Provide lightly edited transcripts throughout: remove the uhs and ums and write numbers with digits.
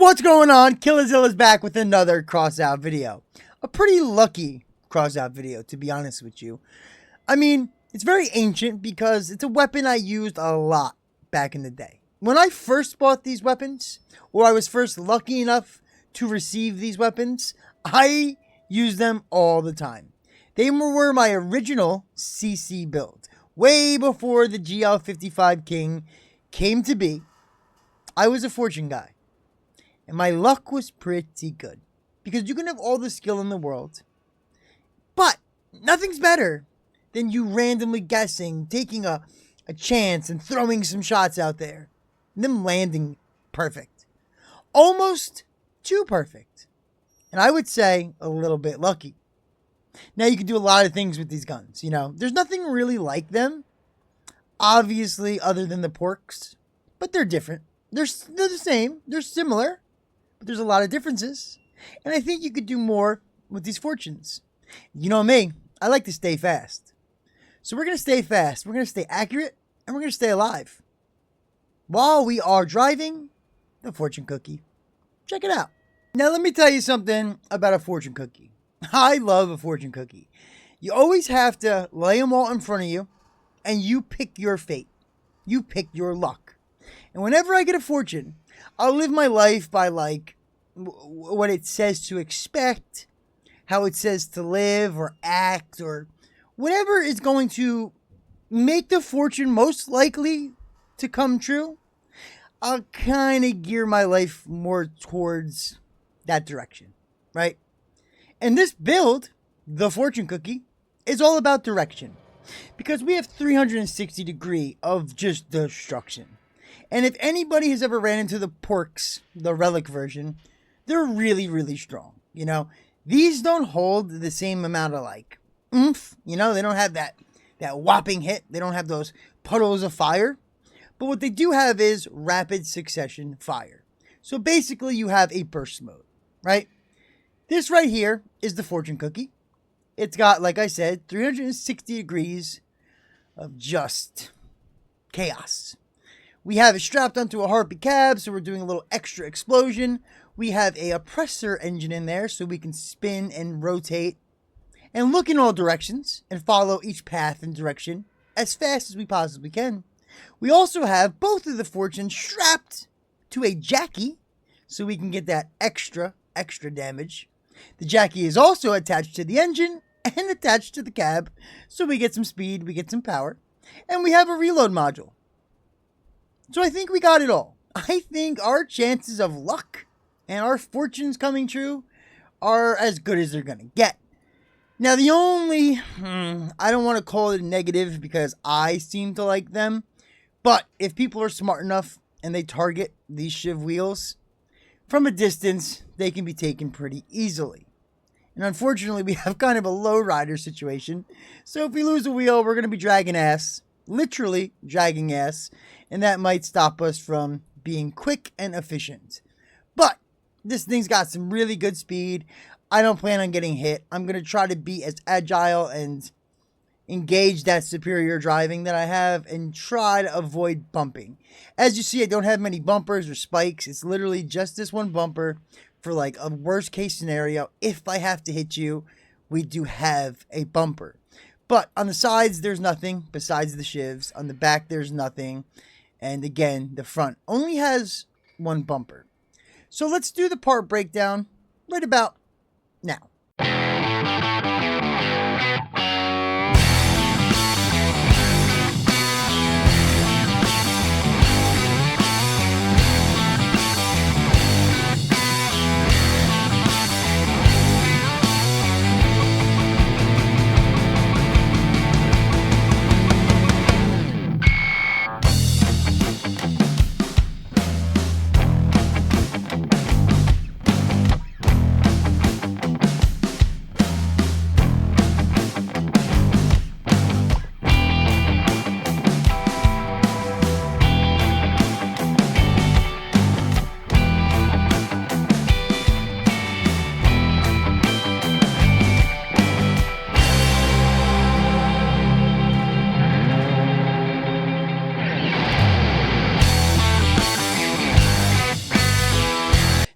What's going on? Killazilla's back with another Crossout video. A pretty lucky Crossout video, to be honest with you. I mean, it's very ancient because it's a weapon I used a lot back in the day. When I first bought these weapons, or I was first lucky enough to receive these weapons, I used them all the time. They were my original CC build. Way before the GL55 King came to be, I was a fortune guy. And my luck was pretty good. Because you can have all the skill in the world. But nothing's better than you randomly guessing, taking a chance and throwing some shots out there. And them landing perfect. Almost too perfect. And I would say a little bit lucky. Now you can do a lot of things with these guns, you know. There's nothing really like them. Obviously, other than the PORCS. But they're different. They're the same. They're similar. But there's a lot of differences. And I think you could do more with these fortunes. You know me. I like to stay fast. So we're going to stay fast. We're going to stay accurate. And we're going to stay alive. While we are driving the fortune cookie. Check it out. Now let me tell you something about a fortune cookie. I love a fortune cookie. You always have to lay them all in front of you. And you pick your fate. You pick your luck. And whenever I get a fortune, I'll live my life by like what it says to expect, how it says to live or act, or whatever is going to make the fortune most likely to come true. I'll kind of gear my life more towards that direction, right? And this build, the fortune cookie, is all about direction. Because we have 360 degree of just destruction. And if anybody has ever ran into the PORCS, the relic version, they're really, really strong. You know, these don't hold the same amount of like oomph. You know, they don't have that whopping hit. They don't have those puddles of fire. But what they do have is rapid succession fire. So basically you have a burst mode, right? This right here is the fortune cookie. It's got, like I said, 360 degrees of just chaos. We have it strapped onto a Harpy cab, so we're doing a little extra explosion. We have a oppressor engine in there, so we can spin and rotate and look in all directions and follow each path and direction as fast as we possibly can. We also have both of the fortunes strapped to a Jackie, so we can get that extra damage. The Jackie is also attached to the engine and attached to the cab, so we get some speed, we get some power, and we have a reload module. So I think we got it all. I think our chances of luck and our fortunes coming true are as good as they're going to get. Now the only, I don't want to call it a negative because I seem to like them, but if people are smart enough and they target these shiv wheels, from a distance, they can be taken pretty easily. And unfortunately, we have kind of a low rider situation. So if we lose a wheel, we're going to be dragging ass. Literally dragging ass. And that might stop us from being quick and efficient. But this thing's got some really good speed. I don't plan on getting hit. I'm going to try to be as agile and engage that superior driving that I have. And try to avoid bumping. As you see, I don't have many bumpers or spikes. It's literally just this one bumper. For like a worst case scenario, if I have to hit you, we do have a bumper. But on the sides, there's nothing besides the shivs. On the back, there's nothing. And again, the front only has one bumper. So let's do the part breakdown right about now.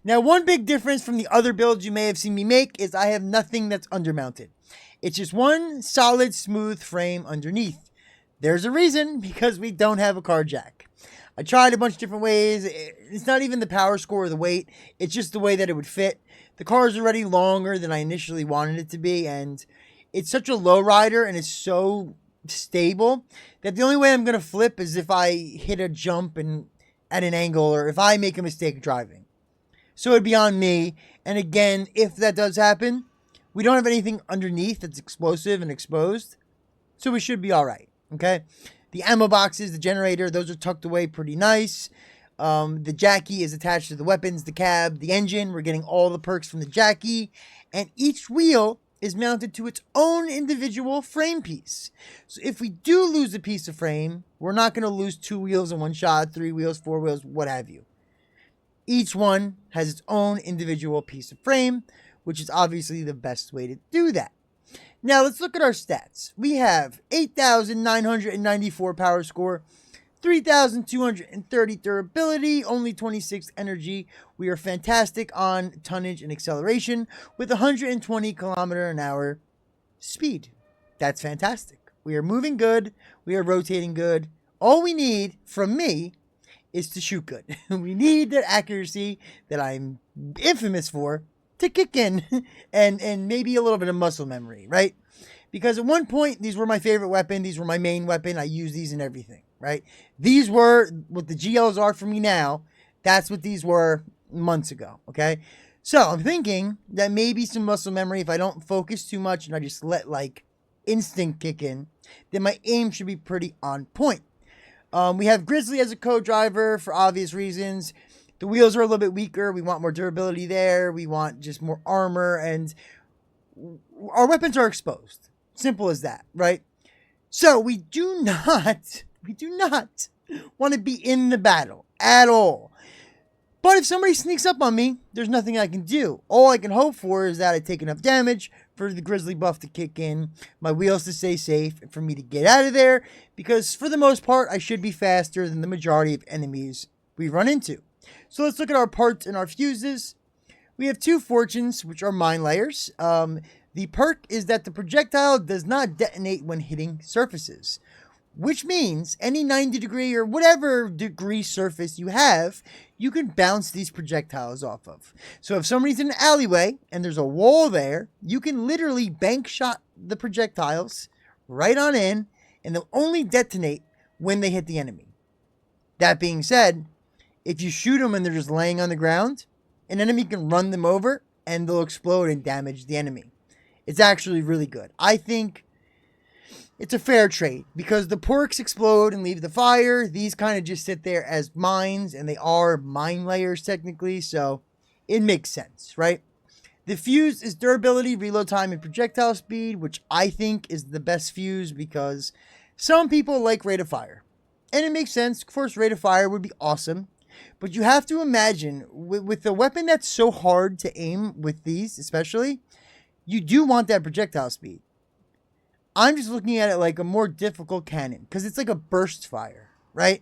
Now, one big difference from the other builds you may have seen me make is I have nothing that's undermounted. It's just one solid, smooth frame underneath. There's a reason, because we don't have a car jack. I tried a bunch of different ways. It's not even the power score or the weight. It's just the way that it would fit. The car is already longer than I initially wanted it to be, and it's such a low rider and it's so stable that the only way I'm going to flip is if I hit a jump and at an angle, or if I make a mistake driving. So it'd be on me. And again, if that does happen, we don't have anything underneath that's explosive and exposed, so we should be all right. Okay, the ammo boxes, the generator, those are tucked away pretty nice. The Jackie is attached to the weapons, the cab, the engine. We're getting all the perks from the Jackie, and each wheel is mounted to its own individual frame piece. So if we do lose a piece of frame, we're not going to lose 2 wheels in one shot, 3 wheels, 4 wheels, what have you. Each one has its own individual piece of frame, which is obviously the best way to do that. Now let's look at our stats. We have 8,994 power score, 3,230 durability, only 26 energy. We are fantastic on tonnage and acceleration with 120 kilometer an hour speed. That's fantastic. We are moving good. We are rotating good. All we need from me is to shoot good. We need that accuracy that I'm infamous for to kick in, and maybe a little bit of muscle memory, right? Because at one point, these were my favorite weapon. These were my main weapon. I use these in everything, right? These were what the GLs are for me now. That's what these were months ago, okay? So I'm thinking that maybe some muscle memory, if I don't focus too much and I just let like instinct kick in, then my aim should be pretty on point. We have Grizzly as a co-driver for obvious reasons. The wheels are a little bit weaker. We want more durability there. We want just more armor, and our weapons are exposed. Simple as that, right? So we do not want to be in the battle at all. But if somebody sneaks up on me, there's nothing I can do. All I can hope for is that I take enough damage for the Grizzly buff to kick in, my wheels to stay safe, and for me to get out of there, because for the most part, I should be faster than the majority of enemies we run into. So let's look at our parts and our fuses. We have 2 fortunes, which are mine layers. The perk is that the projectile does not detonate when hitting surfaces, which means any 90 degree or whatever degree surface you have, you can bounce these projectiles off of. So if somebody's in an alleyway and there's a wall there, you can literally bank shot the projectiles right on in, and they'll only detonate when they hit the enemy. That being said, if you shoot them and they're just laying on the ground, an enemy can run them over and they'll explode and damage the enemy. It's actually really good. I think it's a fair trade because the porks explode and leave the fire. These kind of just sit there as mines, and they are mine layers technically, so it makes sense, right? The fuse is durability, reload time, and projectile speed, which I think is the best fuse because some people like rate of fire. And it makes sense. Of course, rate of fire would be awesome. But you have to imagine, with a weapon that's so hard to aim with these especially, you do want that projectile speed. I'm just looking at it like a more difficult cannon because it's like a burst fire, right?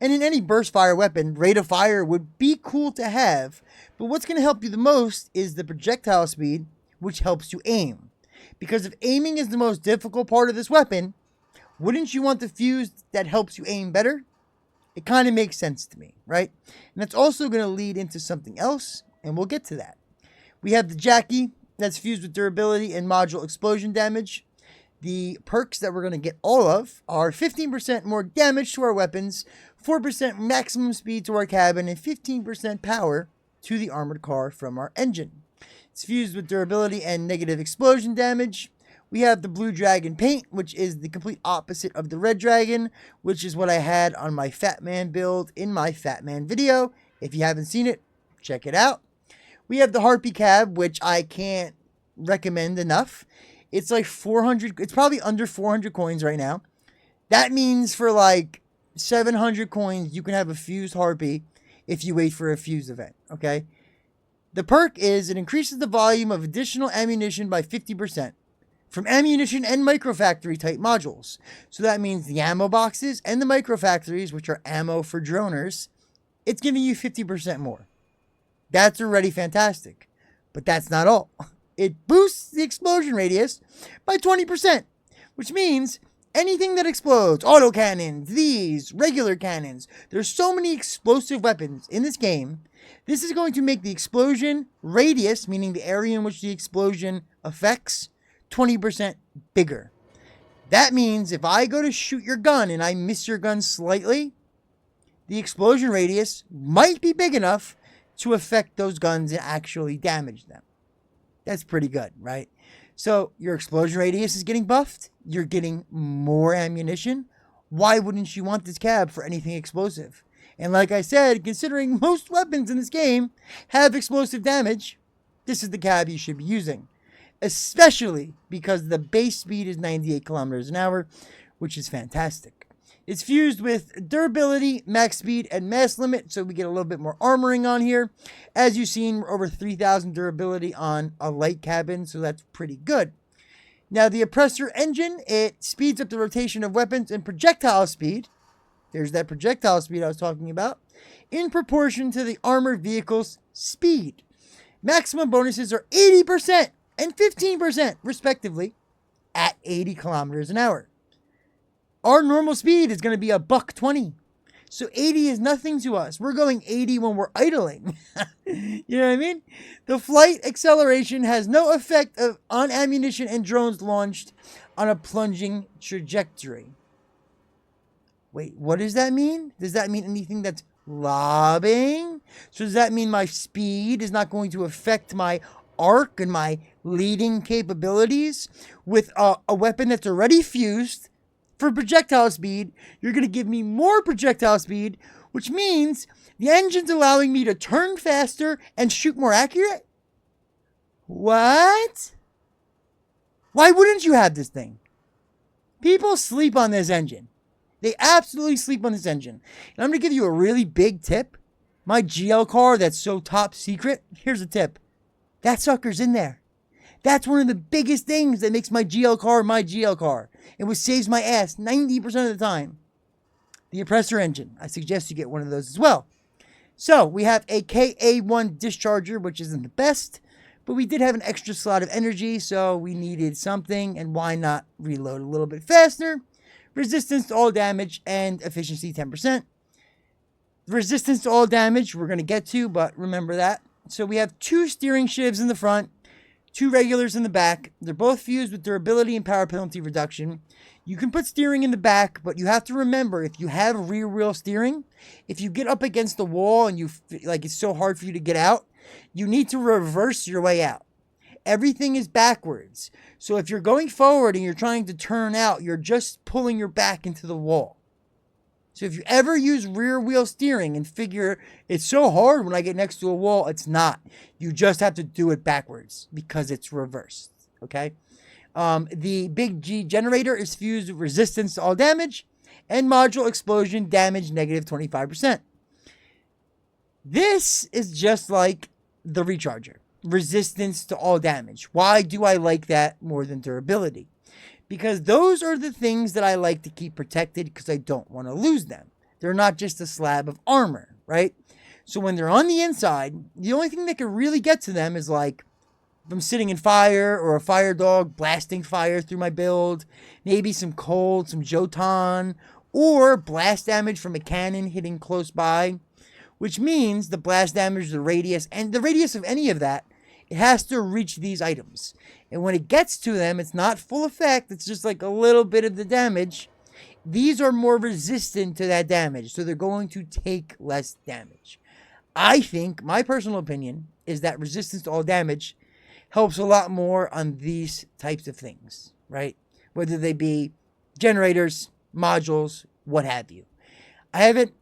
And in any burst fire weapon, rate of fire would be cool to have, but what's going to help you the most is the projectile speed, which helps you aim. Because if aiming is the most difficult part of this weapon, wouldn't you want the fuse that helps you aim better? It kind of makes sense to me, right? And that's also going to lead into something else, and we'll get to that. We have the Jackie that's fused with durability and module explosion damage. The perks that we're going to get all of are 15% more damage to our weapons, 4% maximum speed to our cabin, and 15% power to the armored car from our engine. It's fused with durability and negative explosion damage. We have the Blue Dragon paint, which is the complete opposite of the Red Dragon, which is what I had on my Fat Man build in my Fat Man video. If you haven't seen it, check it out. We have the Harpy cab, which I can't recommend enough. It's like 400, it's probably under 400 coins right now. That means for like 700 coins, you can have a fused Harpy if you wait for a fuse event, okay? The perk is it increases the volume of additional ammunition by 50%. From ammunition and microfactory type modules. So that means the ammo boxes and the microfactories, which are ammo for droners, it's giving you 50% more. That's already fantastic. But that's not all. It boosts the explosion radius by 20%, which means anything that explodes, autocannons, these, regular cannons, there's so many explosive weapons in this game. This is going to make the explosion radius, meaning the area in which the explosion affects, 20% bigger. That means if I go to shoot your gun and I miss your gun slightly, the explosion radius might be big enough to affect those guns and actually damage them. That's pretty good, right? So your explosion radius is getting buffed. You're getting more ammunition. Why wouldn't you want this cab for anything explosive? And like I said, considering most weapons in this game have explosive damage, this is the cab you should be using. Especially because the base speed is 98 kilometers an hour, which is fantastic. It's fused with durability, max speed, and mass limit, so we get a little bit more armoring on here. As you've seen, we're over 3,000 durability on a light cabin, so that's pretty good. Now, the oppressor engine, it speeds up the rotation of weapons and projectile speed. There's that projectile speed I was talking about, in proportion to the armored vehicle's speed. Maximum bonuses are 80% and 15%, respectively, at 80 kilometers an hour. Our normal speed is going to be $120. So 80 is nothing to us. We're going 80 when we're idling. You know what I mean? The flight acceleration has no effect on ammunition and drones launched on a plunging trajectory. Wait, what does that mean? Does that mean anything that's lobbing? So does that mean my speed is not going to affect my arc and my leading capabilities? With a weapon that's already fused for projectile speed, you're going to give me more projectile speed, which means the engine's allowing me to turn faster and shoot more accurate? What? Why wouldn't you have this thing? People sleep on this engine. They absolutely sleep on this engine. And I'm going to give you a really big tip. My GL car that's so top secret, here's a tip. That sucker's in there. That's one of the biggest things that makes my GL car. It what saves my ass 90% of the time. The oppressor engine. I suggest you get one of those as well. So we have a KA1 discharger, which isn't the best, but we did have an extra slot of energy, so we needed something, and why not reload a little bit faster? Resistance to all damage and efficiency 10%. Resistance to all damage we're going to get to, but remember that. So we have 2 steering shivs in the front, 2 regulars in the back. They're both fused with durability and power penalty reduction. You can put steering in the back, but you have to remember, if you have rear wheel steering, if you get up against the wall and you like it's so hard for you to get out, you need to reverse your way out. Everything is backwards. So if you're going forward and you're trying to turn out, you're just pulling your back into the wall. So if you ever use rear wheel steering and figure it's so hard when I get next to a wall, it's not. You just have to do it backwards because it's reversed. Okay. The big G generator is fused with resistance to all damage and module explosion damage negative 25%. This is just like the recharger. Resistance to all damage. Why do I like that more than durability? Because those are the things that I like to keep protected because I don't want to lose them. They're not just a slab of armor, right? So when they're on the inside, the only thing that can really get to them is like if I'm sitting in fire or a fire dog blasting fire through my build, maybe some cold, some Jotan, or blast damage from a cannon hitting close by, which means the blast damage, the radius, and the radius of any of that, it has to reach these items. And when it gets to them, it's not full effect. It's just like a little bit of the damage. These are more resistant to that damage, so they're going to take less damage. I think, my personal opinion, is that resistance to all damage helps a lot more on these types of things, right? Whether they be generators, modules, what have you. I've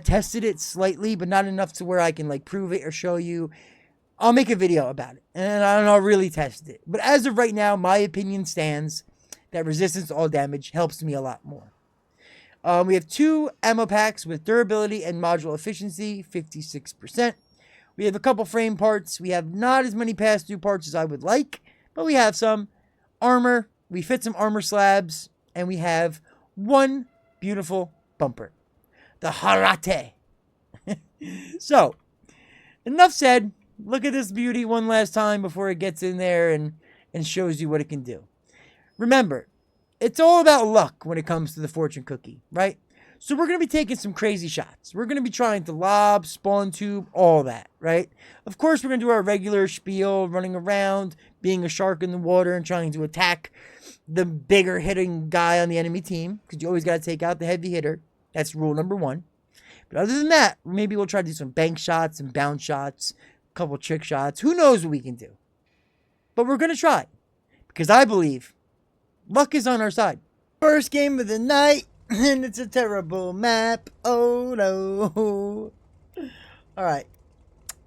tested it slightly, but not enough to where I can like prove it or show you. I'll make a video about it, and I'll really test it. But as of right now, my opinion stands that resistance to all damage helps me a lot more. We have 2 ammo packs with durability and module efficiency, 56%. We have a couple frame parts. We have not as many pass-through parts as I would like, but we have some armor. We fit some armor slabs, and we have 1 beautiful bumper. The Harate. So, enough said. Look at this beauty one last time before it gets in there and shows you what it can do. Remember, it's all about luck when it comes to the fortune cookie, right? So we're going to be taking some crazy shots. We're going to be trying to lob, spawn tube, all that, right? Of course, we're going to do our regular spiel, running around, being a shark in the water and trying to attack the bigger hitting guy on the enemy team, because you always got to take out the heavy hitter. That's rule number 1. But other than that, maybe we'll try to do some bank shots and bounce shots, a couple trick shots. Who knows what we can do? But we're going to try, because I believe luck is on our side. First game of the night. And it's a terrible map. Oh no. Alright.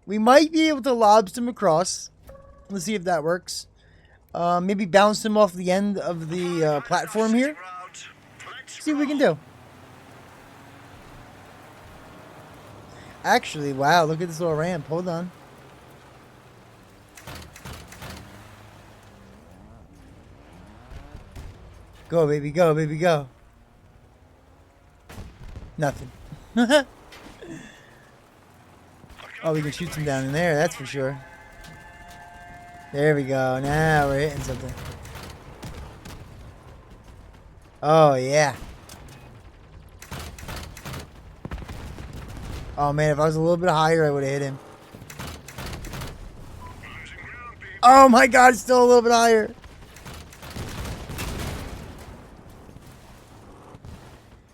We might be able to lob some across. Let's see if that works. Maybe bounce them off the end of the platform here. See what we can do. Actually, wow, look at this little ramp. Hold on. Go, baby, go, baby, go. Nothing. Oh, we can shoot some down in there, that's for sure. There we go. Now we're hitting something. Oh, yeah. Oh, man, if I was a little bit higher, I would have hit him. Oh, my God, it's still a little bit higher.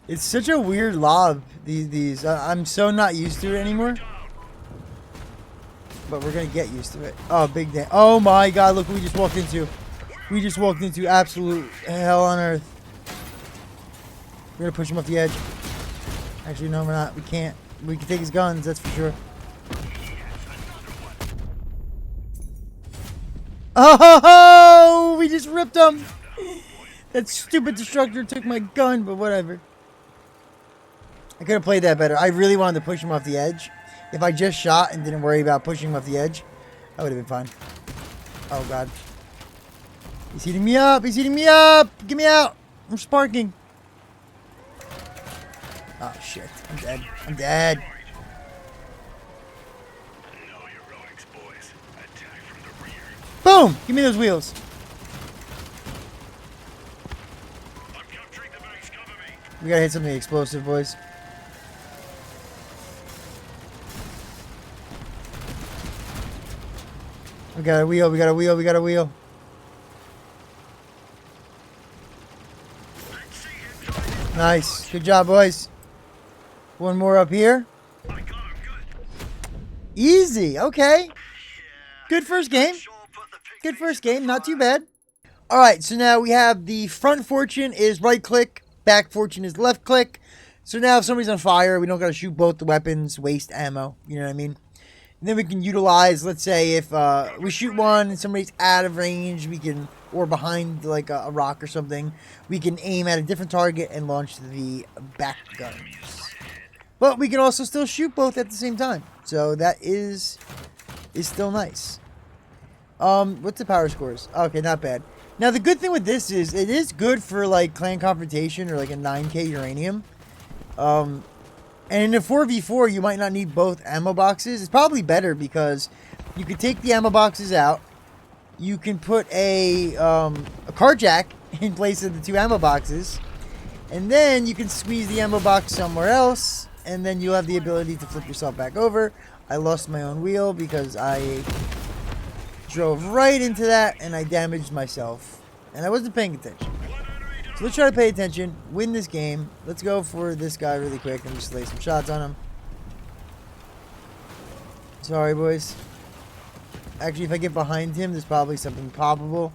It's such a weird lob, these. I'm so not used to it anymore. But we're going to get used to it. Oh, big damn. Oh, my God, look what we just walked into. We just walked into absolute hell on earth. We're going to push him off the edge. Actually, no, we're not. We can't. We can take his guns, that's for sure. Oh, we just ripped him. That stupid destructor took my gun, but whatever. I could have played that better. I really wanted to push him off the edge. If I just shot and didn't worry about pushing him off the edge, that would have been fine. Oh, God. He's heating me up. He's heating me up. Get me out. I'm sparking. Oh, shit. I'm dead. I'm dead. Boom! Give me those wheels. We gotta hit something explosive, boys. We got a wheel, we got a wheel, we got a wheel. Nice. Good job, boys. One more up here. Easy. Okay. Good first game. Good first game. Not too bad. Alright, so now we have the front fortune is right click. Back fortune is left click. So now if somebody's on fire, we don't got to shoot both the weapons, waste ammo. You know what I mean? And then we can utilize, let's say, if we shoot one and somebody's out of range, we can, or behind like a rock or something, we can aim at a different target and launch the back guns. But we can also still shoot both at the same time. So that is still nice. What's the power scores? Okay, not bad. Now the good thing with this is it is good for like clan confrontation or like a 9k uranium. And in a 4v4, you might not need both ammo boxes. It's probably better because you can take the ammo boxes out. You can put a car jack in place of the 2 ammo boxes. And then you can squeeze the ammo box somewhere else. And then you'll have the ability to flip yourself back over. I lost my own wheel because I drove right into that and I damaged myself. And I wasn't paying attention. So let's try to pay attention, win this game. Let's go for this guy really quick and just lay some shots on him. Sorry, boys. Actually, if I get behind him, there's probably something poppable.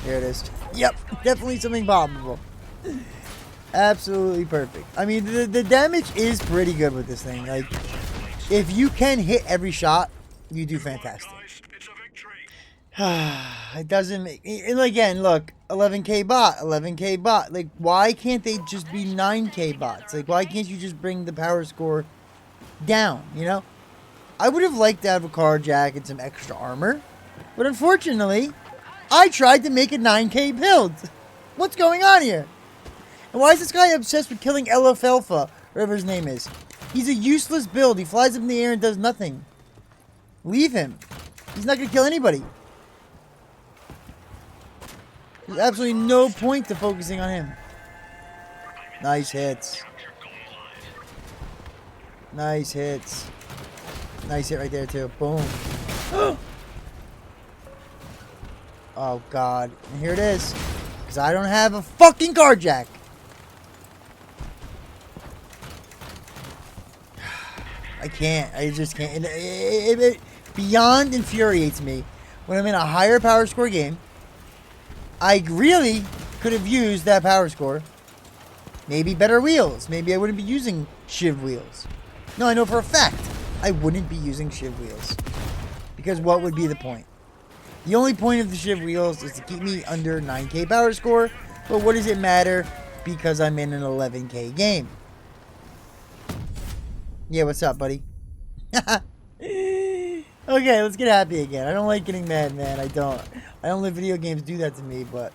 There it is. Yep, definitely something poppable. Absolutely perfect. I mean, the damage is pretty good with this thing. Like, if you can hit every shot, you do fantastic. It doesn't make... And again, look, 11k bot, 11k bot. Like, why can't they just be 9k bots? Like, why can't you just bring the power score down, you know? I would have liked to have a car jack and some extra armor. But unfortunately, I tried to make a 9k build. What's going on here? And why is this guy obsessed with killing Alpha, whatever his name is? He's a useless build. He flies up in the air and does nothing. Leave him. He's not going to kill anybody. There's absolutely no point to focusing on him. Nice hits. Nice hits. Nice hit right there, too. Boom. Oh, God. And here it is. Because I don't have a fucking car jack. I can't. I just can't. It beyond infuriates me when I'm in a higher power score game. I really could have used that power score. Maybe better wheels. Maybe I wouldn't be using shiv wheels. No, I know for a fact I wouldn't be using shiv wheels. Because what would be the point? The only point of the shiv wheels is to keep me under 9k power score. But what does it matter? Because I'm in an 11k game. Yeah, what's up, buddy? Okay, let's get happy again. I don't like getting mad, man. I don't let video games do that to me, but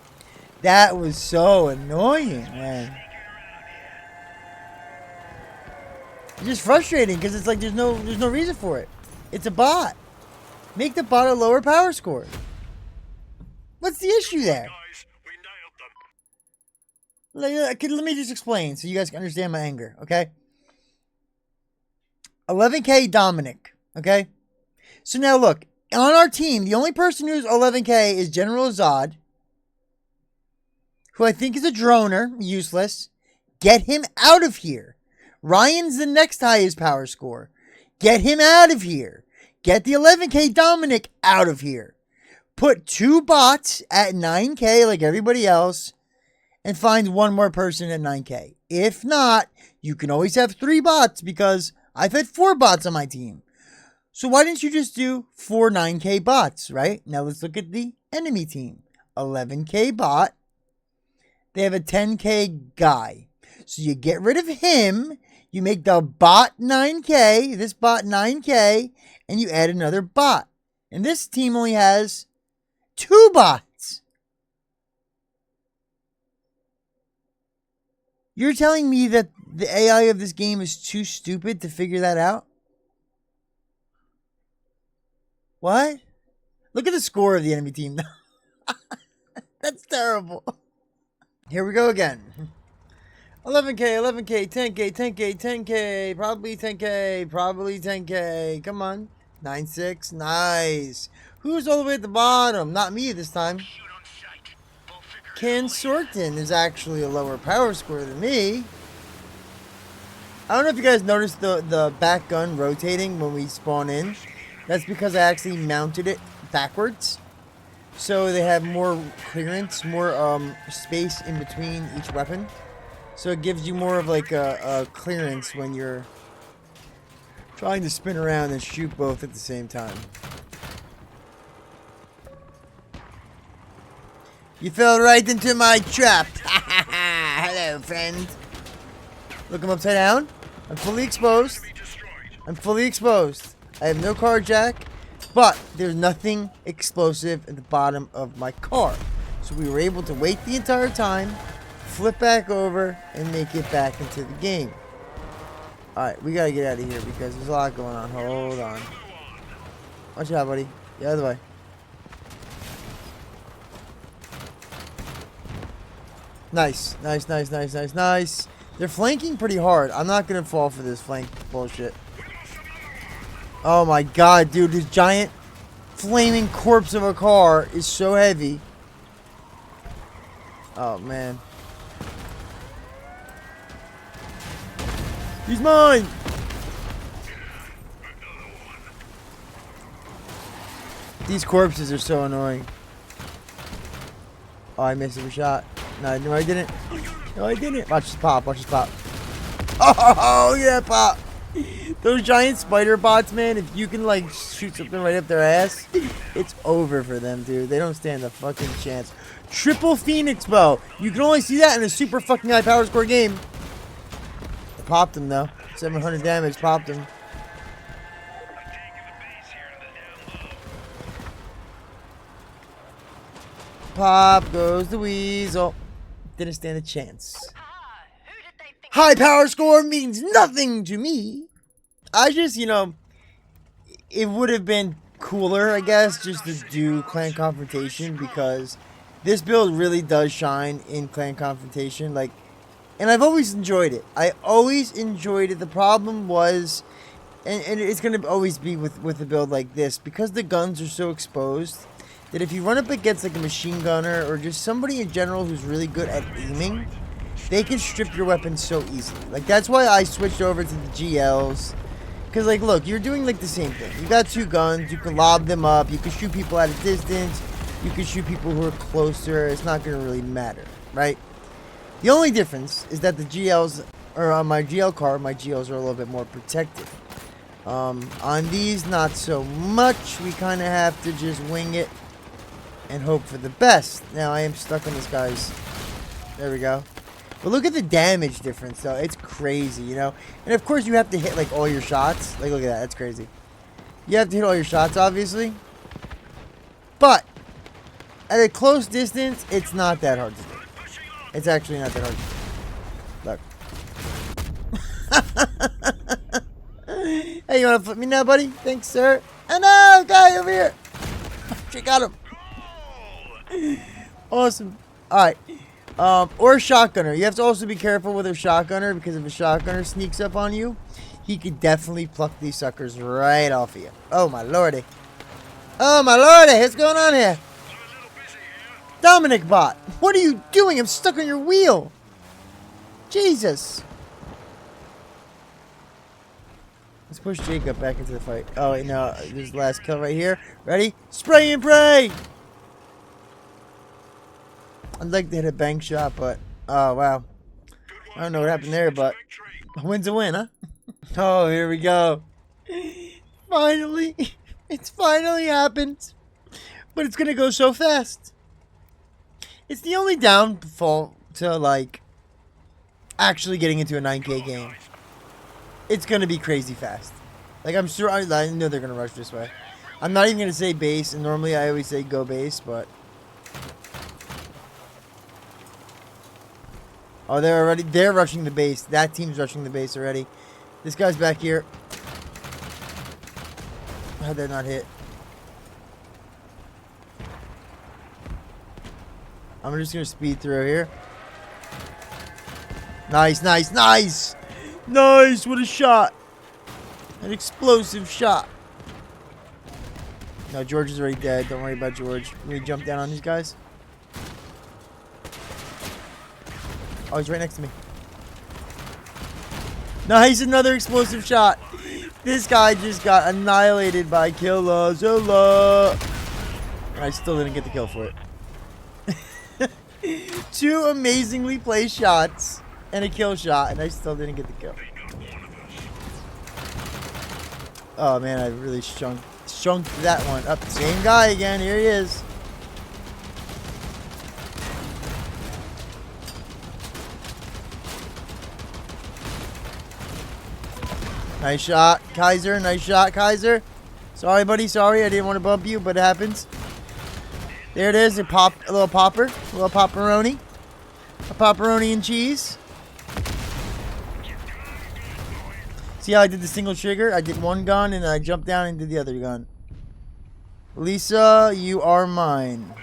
that was so annoying, man. It's just frustrating because it's like there's no reason for it. It's a bot. Make the bot a lower power score. What's the issue there? Let me just explain so you guys can understand my anger, okay? 11k Dominic, okay? So now look, on our team, the only person who's 11k is General Zod, who I think is a droner, useless. Get him out of here. Ryan's the next highest power score. Get him out of here. Get the 11k Dominic out of here. Put 2 bots at 9k like everybody else, and find one more person at 9k. If not, you can always have 3 bots because I've had 4 bots on my team. So why didn't you just do 4 9k bots, right? Now let's look at the enemy team. 11k bot. They have a 10k guy. So you get rid of him. You make the bot 9k, this bot 9k, and you add another bot. And this team only has 2 bots. You're telling me that the AI of this game is too stupid to figure that out? What? Look at the score of the enemy team. That's terrible. Here we go again. 11k, 11k, 10k, 10k, 10k, probably 10k, probably 10k. Come on. 9-6, nice. Who's all the way at the bottom? Not me this time. Ken Sorton is actually a lower power score than me. I don't know if you guys noticed the back gun rotating when we spawn in. That's because I actually mounted it backwards. So they have more clearance, more space in between each weapon. So it gives you more of like a clearance when you're trying to spin around and shoot both at the same time. You fell right into my trap. Hello, friend. Look, I'm upside down. I'm fully exposed. I'm fully exposed. I have no car jack, but there's nothing explosive at the bottom of my car. So we were able to wait the entire time, flip back over, and make it back into the game. Alright, we gotta get out of here because there's a lot going on. Hold on. Watch out, buddy. The other way. Nice. Nice, nice, nice, nice, nice. They're flanking pretty hard. I'm not gonna fall for this flank bullshit. Oh my god, dude. This giant flaming corpse of a car is so heavy. Oh, man. He's mine! These corpses are so annoying. Oh, I missed a shot. No, I didn't. No, I didn't. Watch this pop. Watch this pop. Oh, yeah, pop. Those giant spider bots, man, if you can, like, shoot something right up their ass, it's over for them, dude. They don't stand a fucking chance. Triple Phoenix Bow. You can only see that in a super fucking high power score game. I popped him, though. 700 damage. Popped him. Pop goes the weasel. Didn't stand a chance. High power score means nothing to me. I just, you know, it would have been cooler, I guess, just to do clan confrontation, because this build really does shine in clan confrontation. Like, and I've always enjoyed it. I always enjoyed it. The problem was, and it's going to always be with a build like this, because the guns are so exposed, that if you run up against like a machine gunner or just somebody in general who's really good at aiming, they can strip your weapon so easily. Like, that's why I switched over to the GLs. Because, like, look, you're doing, like, the same thing. You got two guns. You can lob them up. You can shoot people at a distance. You can shoot people who are closer. It's not going to really matter, right? The only difference is that the GLs, or on my GL car, my GLs are a little bit more protected. On these, not so much. We kind of have to just wing it and hope for the best. Now, I am stuck on this guy's... There we go. But look at the damage difference, though. It's crazy, you know? And, of course, you have to hit, like, all your shots. Like, look at that. That's crazy. You have to hit all your shots, obviously. But, at a close distance, it's not that hard to do. It's actually not that hard to do. Look. Hey, you want to flip me now, buddy? Thanks, sir. Oh, no! Guy over here! Check out him. Awesome. Alright. Or a shotgunner. You have to also be careful with a shotgunner, because if a shotgunner sneaks up on you, he could definitely pluck these suckers right off of you. Oh, my lordy. Oh, my lordy. What's going on here? Dominic bot. What are you doing? I'm stuck on your wheel. Jesus. Let's push Jacob back into the fight. Oh, wait, no. There's the last kill right here. Ready? Spray and pray. I'd like to hit a bank shot, but... Oh, wow. I don't know what happened there, but... A win's a win, huh? Oh, here we go. Finally. It's finally happened. But it's going to go so fast. It's the only downfall to, like... actually getting into a 9K game. It's going to be crazy fast. Like, I'm sure... I know they're going to rush this way. I'm not even going to say base, and normally I always say go base, but... Oh, they're rushing the base. That team's rushing the base already. This guy's back here. How'd that not hit? I'm just gonna speed through here. Nice, nice, nice! Nice! What a shot! An explosive shot. No, George is already dead. Don't worry about George. Let me jump down on these guys. Oh, he's right next to me. Nice, another explosive shot. This guy just got annihilated by Killa Zola. And I still didn't get the kill for it. Two amazingly placed shots and a kill shot, and I still didn't get the kill. Oh man, I really chunked that one up. Same guy again. Here he is. Nice shot, Kaiser. Nice shot, Kaiser. Sorry, buddy. Sorry, I didn't want to bump you, but it happens. There it is. A little popper. A little popperoni. A popperoni and cheese. See how I did the single trigger? I did one gun and I jumped down and did the other gun. Lisa, you are mine.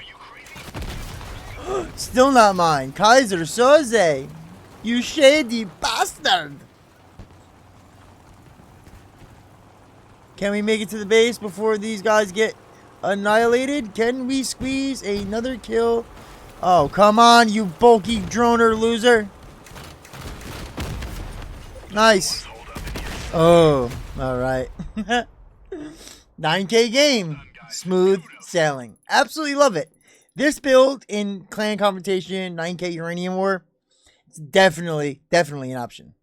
Still not mine. Kaiser Soze. You shady bastard. Can we make it to the base before these guys get annihilated? Can we squeeze another kill? Oh, come on, you bulky droner loser. Nice. Oh, alright. 9K game. Smooth sailing. Absolutely love it. This build in Clan Confrontation, 9K Uranium War, it's definitely an option.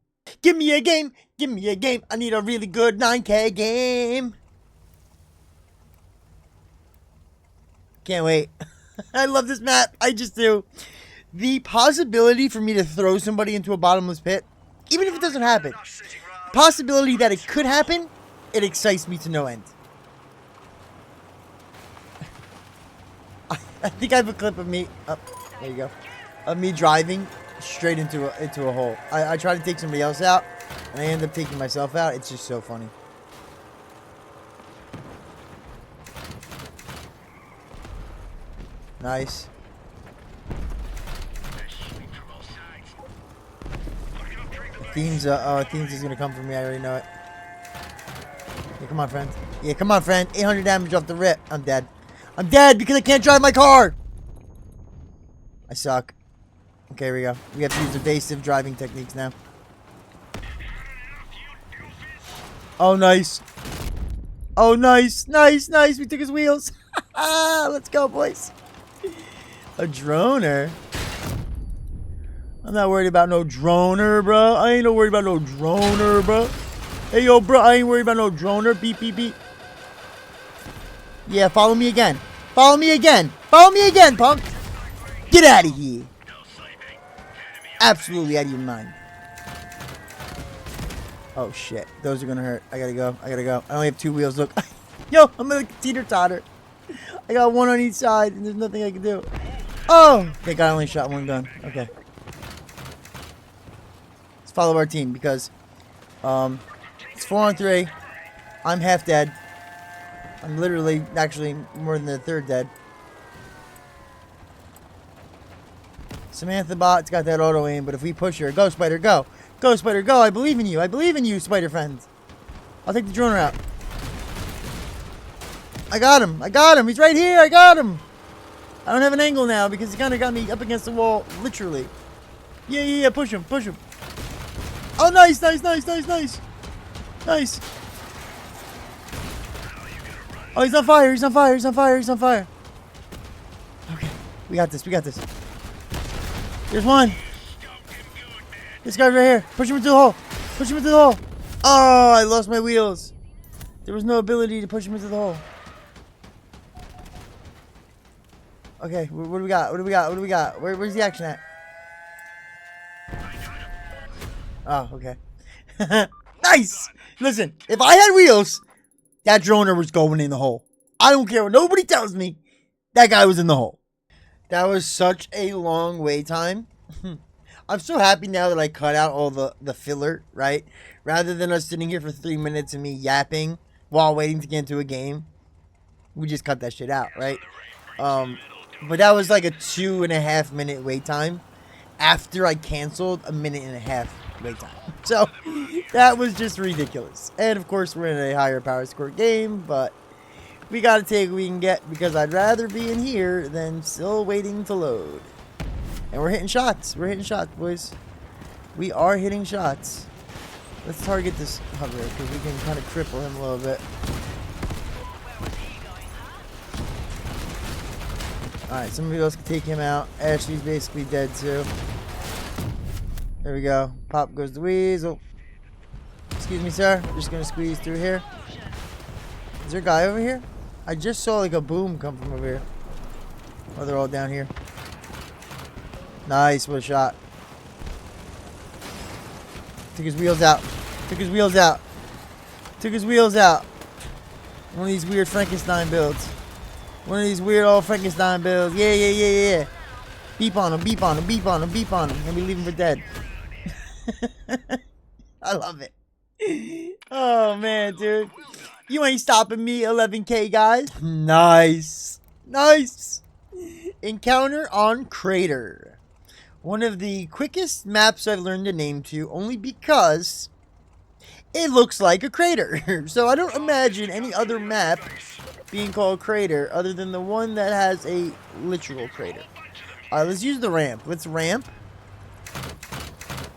Give me a game. Give me a game. I need a really good 9K game. Can't wait. I love this map. I just do. The possibility for me to throw somebody into a bottomless pit, even if it doesn't happen, possibility that it could happen, it excites me to no end. I think I have a clip of me. Oh, there you go. Of me driving straight into a hole. I tried to take somebody else out. And I end up taking myself out. It's just so funny. Nice. Themes is gonna come for me. I already know it. Yeah, come on, friend. Yeah, come on, friend. 800 damage off the rip. I'm dead. I'm dead because I can't drive my car. I suck. Okay, here we go. We have to use evasive driving techniques now. Oh, nice. Oh, nice. Nice, nice. We took his wheels. Let's go, boys. A droner? I'm not worried about no droner, bro. I ain't no worried about no droner, bro. Hey, yo, bro. I ain't worried about no droner. Beep, beep, beep. Yeah, follow me again. Follow me again. Follow me again, punk. Get out of here. Absolutely out of your mind. Oh, shit. Those are gonna hurt. I gotta go. I gotta go. I only have 2 wheels. Look. Yo, I'm gonna teeter-totter. I got 1 on each side, and there's nothing I can do. Oh! Thank God I only shot 1 gun. Okay. Let's follow our team, because it's 4 on 3. I'm half dead. I'm literally, actually, more than the 3rd dead. Samantha Bot's got that auto aim, but if we push her, go, Spider, go. Go, Spider, go. I believe in you. I believe in you, Spider friends. I'll take the droner out. I got him. I got him. He's right here. I got him. I don't have an angle now because he kind of got me up against the wall, literally. Yeah, yeah, yeah. Push him. Push him. Oh, nice, nice, nice, nice, nice. Nice. Oh, he's on fire. He's on fire. He's on fire. He's on fire. Okay. We got this. We got this. There's one. This guy's right here. Push him into the hole. Push him into the hole. Oh, I lost my wheels. There was no ability to push him into the hole. Okay, what do we got? What do we got? What do we got? Where's the action at? Oh, okay. Nice! Listen, if I had wheels, that droner was going in the hole. I don't care what nobody tells me. That guy was in the hole. That was such a long wait time. I'm so happy now that I cut out all the filler, right? Rather than us sitting here for 3 minutes and me yapping while waiting to get into a game. We just cut that shit out, right? But that was like a 2.5 minute wait time after I canceled a 1.5 minute wait time. So that was just ridiculous. And of course we're in a higher power score game, but we gotta take what we can get because I'd rather be in here than still waiting to load. And we're hitting shots. We're hitting shots, boys. We are hitting shots. Let's target this hover because we can kind of cripple him a little bit. Alright, somebody else can take him out. Ashley's basically dead too. There we go. Pop goes the weasel. Excuse me, sir. I'm just gonna squeeze through here. Is there a guy over here? I just saw like a boom come from over here. Oh, they're all down here. Nice, what a shot. Took his wheels out. Took his wheels out. Took his wheels out. One of these weird Frankenstein builds. One of these weird old Frankenstein builds. Yeah, yeah, yeah, yeah. Beep on him, beep on him, beep on him, beep on him. And we leave him for dead. I love it. Oh, man, dude. You ain't stopping me, 11K, guys. Nice. Nice. Encounter on Crater. One of the quickest maps I've learned to name to, only because it looks like a crater. So I don't imagine any other map being called Crater other than the one that has a literal crater. Alright, let's use the ramp. Let's ramp.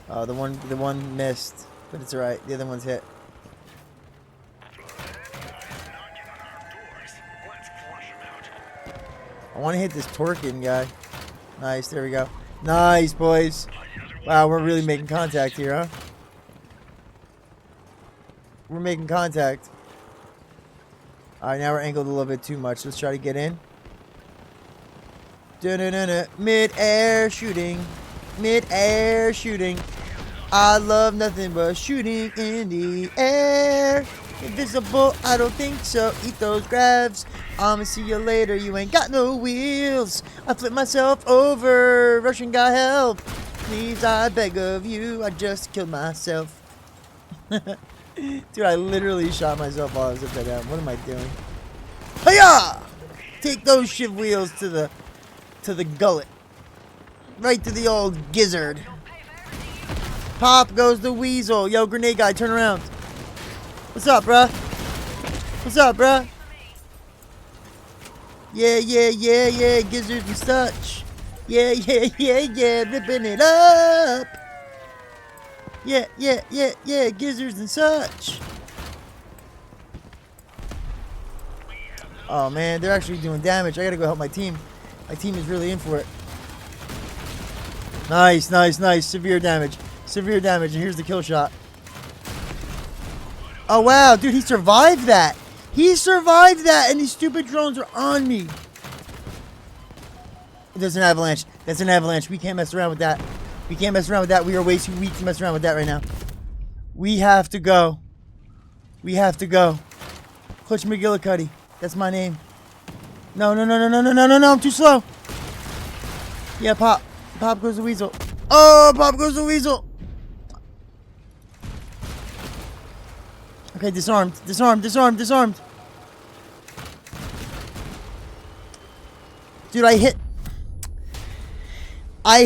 The one missed, but it's alright. The other one's hit. I want to hit this Torkin guy. Nice, there we go. Nice, boys. Wow, we're really making contact here, huh? We're making contact. Alright, now we're angled a little bit too much. Let's try to get in. Mid-air shooting. Mid-air shooting. I love nothing but shooting in the air. Invisible, I don't think so. Eat those grabs. I'ma see you later. You ain't got no wheels. I flip myself over. Russian guy, help. Please, I beg of you. I just killed myself. Dude, I literally shot myself while I was upside down. What am I doing? Hiya! Take those shiv wheels to the gullet. Right to the old gizzard. Pop goes the weasel. Yo, grenade guy, turn around. What's up, bruh? What's up, bruh? Yeah, yeah, yeah, yeah, gizzards and such. Yeah, yeah, yeah, yeah, ripping it up. Yeah, yeah, yeah, yeah, gizzards and such. Oh man, they're actually doing damage. I gotta go help my team. My team is really in for it. Nice, nice, nice. Severe damage. Severe damage, and here's the kill shot. Oh wow, dude, he survived that. He survived that, and these stupid drones are on me. There's an avalanche. That's an avalanche. We can't mess around with that. We can't mess around with that. We are way too weak to mess around with that right now. We have to go. We have to go. Clutch McGillicuddy. That's my name. No, no, no, no, no, no, no, no, no. I'm too slow. Yeah, Pop. Pop goes the weasel. Oh, Pop goes the weasel. Okay, disarmed. Disarmed, disarmed, disarmed. Dude, I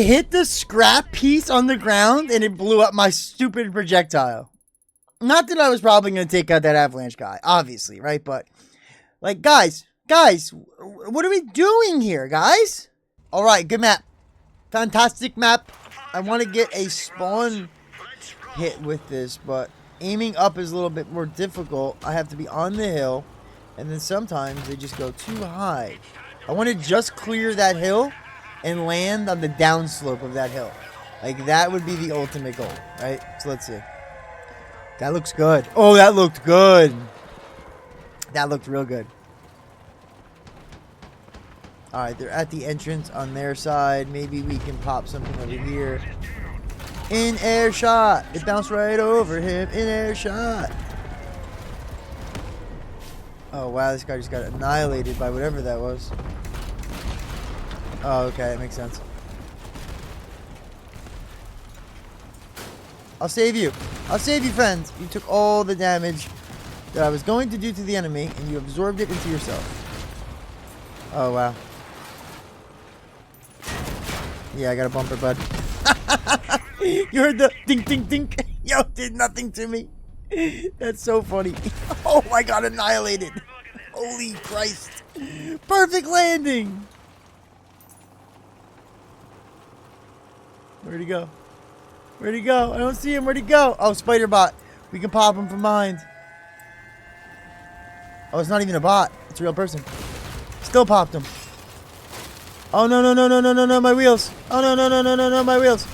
hit the scrap piece on the ground and it blew up my stupid projectile. Not that I was probably going to take out that avalanche guy, obviously, right? But, like, guys, what are we doing here, guys? All right, good map. Fantastic map. I want to get a spawn hit with this, but aiming up is a little bit more difficult. I have to be on the hill, and then sometimes they just go too high. I want to just clear that hill and land on the downslope of that hill. Like, that would be the ultimate goal, right? So let's see. That looks good. Oh, that looked good. That looked real good. Alright, they're at the entrance on their side. Maybe we can pop something over here. In air shot. It bounced right over him. In air shot. Oh, wow. This guy just got annihilated by whatever that was. Oh, okay. That makes sense. I'll save you. I'll save you, friends. You took all the damage that I was going to do to the enemy, and you absorbed it into yourself. Oh, wow. Yeah, I got a bumper, bud. You heard the ding, ding, ding. Yo, did nothing to me. That's so funny. Oh, I got annihilated. Holy Christ. Perfect landing. Where'd he go? Where'd he go? I don't see him. Where'd he go? Oh, spider bot. We can pop him from behind. Oh, it's not even a bot. It's a real person. Still popped him. Oh, no, no, no, no, no, no, no, my wheels. Oh, no, no, no, no, no, no, my wheels.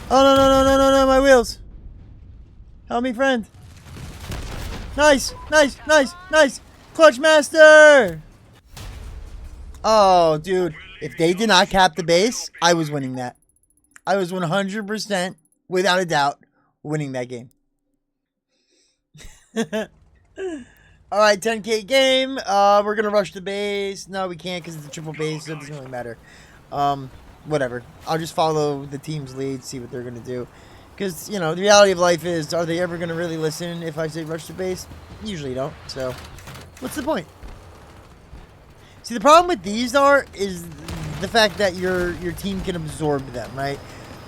Oh, no, no, no, no, no, no, my wheels. Help me, friend. Nice, nice, nice, nice. Clutch master. Oh, dude. If they did not cap the base, I was winning that. I was 100%, without a doubt, winning that game. Alright, 10k game. We're going to rush the base. No, we can't because it's a triple base, so it doesn't really matter. Whatever. I'll just follow the team's lead, see what they're going to do. Because, you know, the reality of life is, are they ever going to really listen if I say rush the base? Usually don't. So, what's the point? See, the problem with these is the fact that your team can absorb them, right?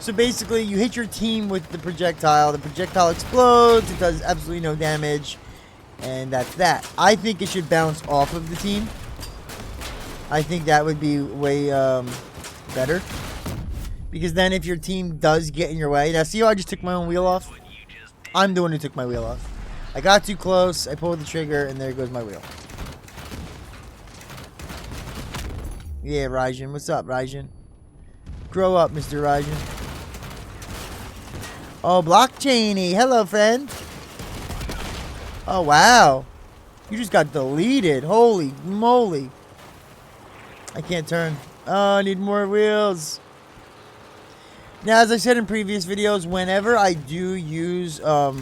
So basically, you hit your team with the projectile explodes, it does absolutely no damage, and that's that. I think it should bounce off of the team. I think that would be way better. Because then if your team does get in your way... Now, see how I just took my own wheel off? I'm the one who took my wheel off. I got too close, I pulled the trigger, and there goes my wheel. Yeah, Raijin. What's up, Raijin? Grow up, Mr. Raijin. Oh, Blockchainy. Hello, friend. Oh, wow. You just got deleted. Holy moly. I can't turn. Oh, I need more wheels. Now, as I said in previous videos, whenever I do use... Oh,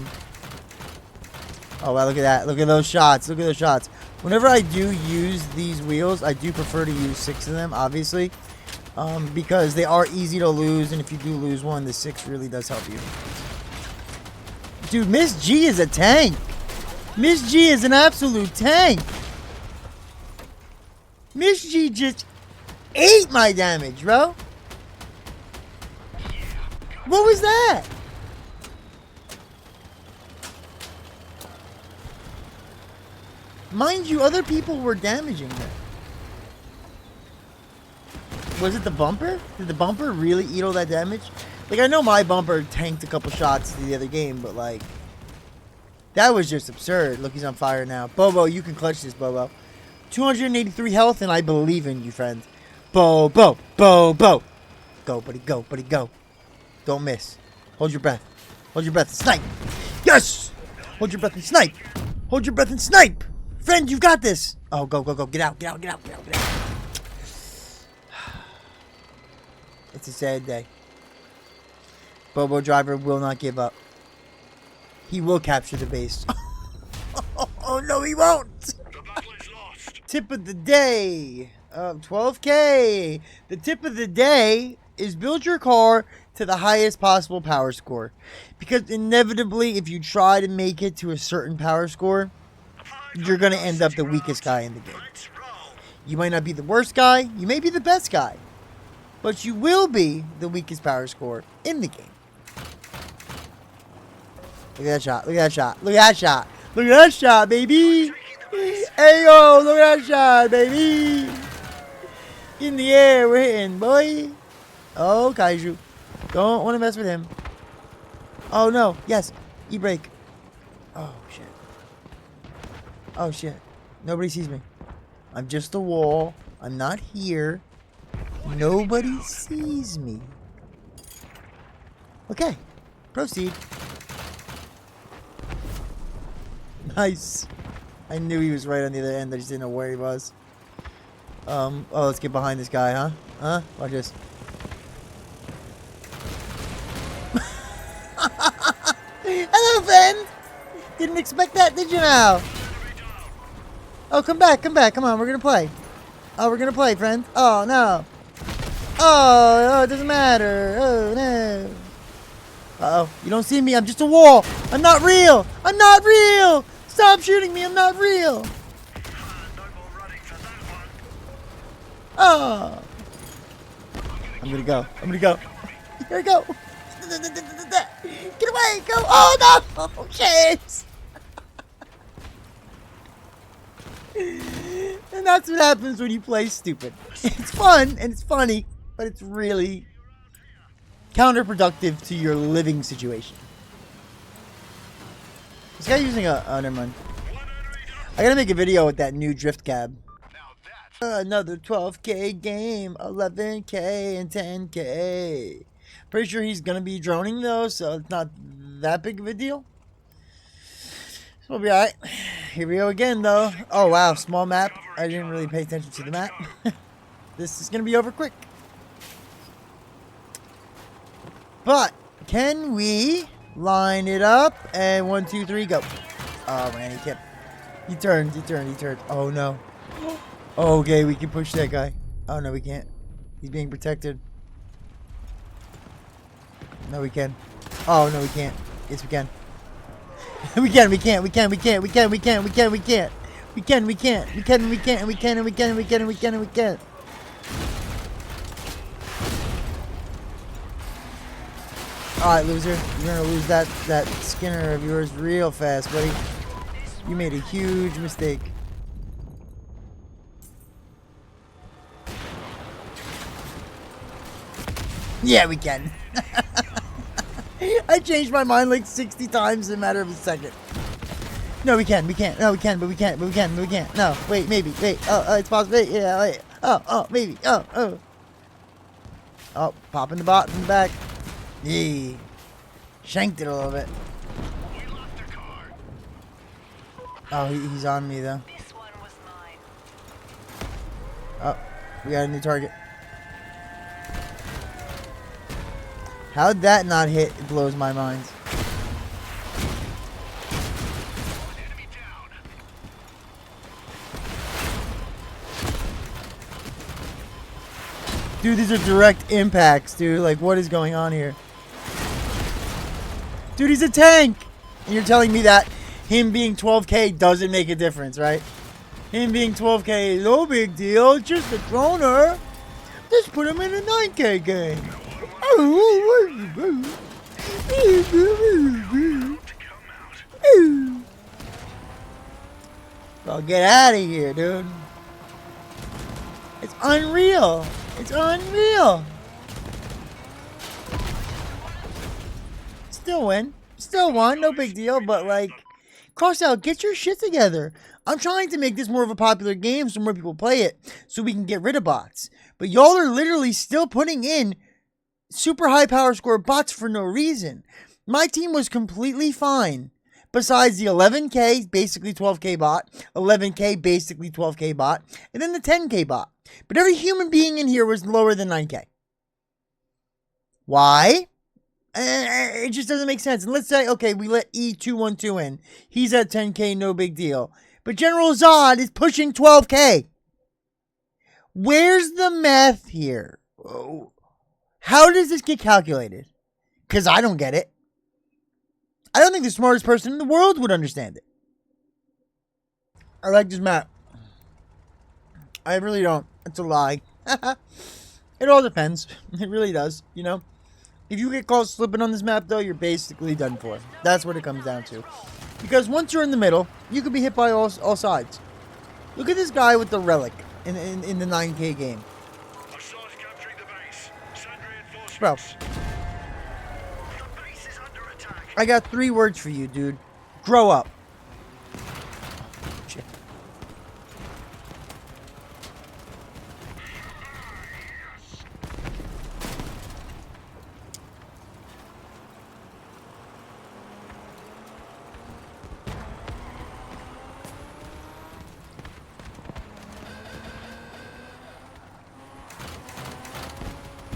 wow, look at that. Look at those shots. Look at those shots. Whenever I do use these wheels, I do prefer to use 6 of them, obviously. Because they are easy to lose, and if you do lose one, the 6 really does help you. Dude, Miss G is a tank. Miss G is an absolute tank. Miss G just ate my damage, bro. What was that? Mind you, other people were damaging her. Was it the bumper? Did the bumper really eat all that damage? Like, I know my bumper tanked a couple shots to the other game, but like, that was just absurd. Look, he's on fire now. Bobo, you can clutch this, Bobo. 283 health, and I believe in you, friend. Bobo, Bobo. Go, buddy, go, buddy, go. Don't miss. Hold your breath. Hold your breath and snipe. Yes! Hold your breath and snipe. Hold your breath and snipe. Friend, you got this. Oh, go, go, go. Get out, get out, get out, get out, get out. It's a sad day. Bobo driver will not give up. He will capture the base. Oh, no, he won't. The battle is lost. Tip of the day. 12K. The tip of the day is build your car to the highest possible power score. Because inevitably, if you try to make it to a certain power score, you're going to end up the weakest guy in the game. You might not be the worst guy. You may be the best guy. But you will be the weakest power score in the game. Look at that shot. Look at that shot. Look at that shot. Look at that shot, baby. Hey, yo. Look at that shot, baby. In the air. We're hitting, boy. Oh, Kaiju. Don't want to mess with him. Oh, no. Yes. E-brake. Oh, shit. Oh, shit. Nobody sees me. I'm just a wall. I'm not here. Nobody sees me. Okay. Proceed. Nice. I knew he was right on the other end. I just didn't know where he was. Oh, let's get behind this guy, huh? Huh? Watch this. Hello, friend. Didn't expect that, did you now? Oh, come back, come back. Come on, we're gonna play. Oh, we're gonna play, friend. Oh, no. Oh, it doesn't matter. Oh, no. Uh-oh. You don't see me. I'm just a wall. I'm not real. I'm not real. Stop shooting me. I'm not real. Oh. I'm gonna go. I'm gonna go. Here we go. Get away. Go. Oh, no. Oh, shit. And that's what happens when you play stupid. It's fun and it's funny, but it's really counterproductive to your living situation. This guy using a... Oh, never mind. I gotta make a video with that new drift cab. Another 12K game, 11K, and 10K. Pretty sure he's gonna be droning though, so it's not that big of a deal. So we'll be alright. Here we go again though. Oh wow, small map. I didn't really pay attention to the map. This is gonna be over quick. But can we line it up? And 1, 2, 3, go. Oh man, he kept. He turned. Oh no. Okay, we can push that guy. Oh no, we can't. He's being protected. No, we can. Oh no, we can't. Yes, we can. We can't. Alright, loser. You're gonna lose that Skinner of yours real fast, buddy. You made a huge mistake. Yeah, we can. I changed my mind like 60 times in a matter of a second. No, we can't. No, we can, but we can't. No, wait, maybe. Wait. Oh, it's possible. Wait, yeah, wait. Oh, maybe. Oh. Oh, popping the bot in the back. Yee. Shanked it a little bit. Oh, he's on me, though. Oh, we got a new target. How'd that not hit? It blows my mind. Dude, these are direct impacts, dude. Like, what is going on here? Dude, he's a tank! And you're telling me that him being 12K doesn't make a difference, right? Him being 12K, no big deal. Just a droner. Just put him in a 9K game. Well, get out of here, dude. It's unreal. It's unreal. Still win. Still won. No big deal. But, like, Crossout, get your shit together. I'm trying to make this more of a popular game so more people play it so we can get rid of bots. But y'all are literally still putting in super high power score bots for no reason. My team was completely fine. Besides the 11K, basically 12K bot, 11K, basically 12K bot, and then the 10K bot. But every human being in here was lower than 9K. Why? It just doesn't make sense. And let's say, okay, we let E212 in. He's at 10K, no big deal. But General Zod is pushing 12K. Where's the math here? How does this get calculated? Because I don't get it. I don't think the smartest person in the world would understand it. I like this map. I really don't. It's a lie. It all depends. It really does, you know? If you get caught slipping on this map, though, you're basically done for. That's what it comes down to. Because once you're in the middle, you can be hit by all sides. Look at this guy with the relic in the 9K game. Bro. I got 3 words for you, dude. Grow up. Shit.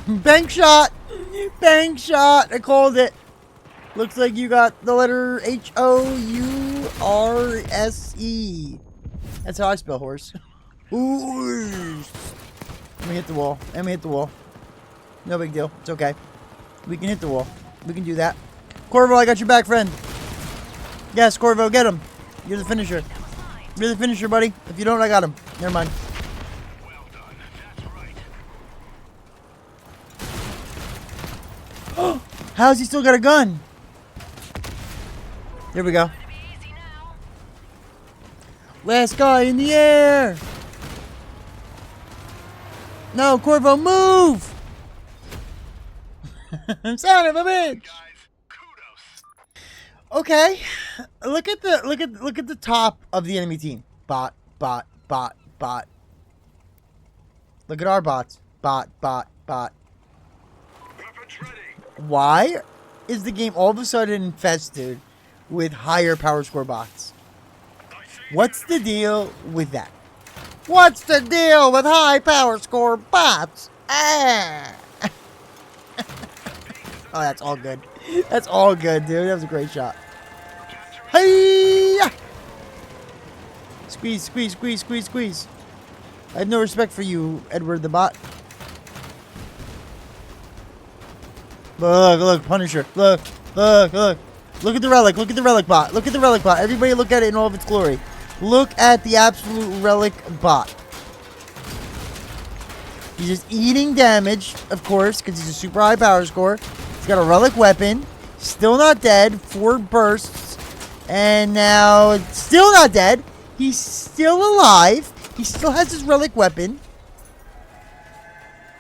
Bank shot! Bank shot! I called it. Looks like you got the letter H-O-U-R-S-E. That's how I spell horse. Ooh. Let me hit the wall. Let me hit the wall. No big deal. It's okay. We can hit the wall. We can do that. Corvo, I got your back, friend. Yes, Corvo, get him. You're the finisher. You're the finisher, buddy. If you don't, I got him. Never mind. How's he still got a gun? Here we go. Last guy in the air. No, Corvo, move! Son of a bitch. Okay. Look at the top of the enemy team. Bot. Look at our bots. Bot. Why is the game all of a sudden infested with higher power score bots? What's the deal with that? What's the deal with high power score bots? Ah. Oh, that's all good. That's all good, dude. That was a great shot. Hey! Squeeze. I have no respect for you, Edward the bot. Look, Punisher. Look. Look at the relic. Look at the relic bot. Look at the relic bot. Everybody look at it in all of its glory. Look at the absolute relic bot. He's just eating damage, of course, because he's a super high power score. He's got a relic weapon. Still not dead. 4 bursts. And now it's still not dead. He's still alive. He still has his relic weapon.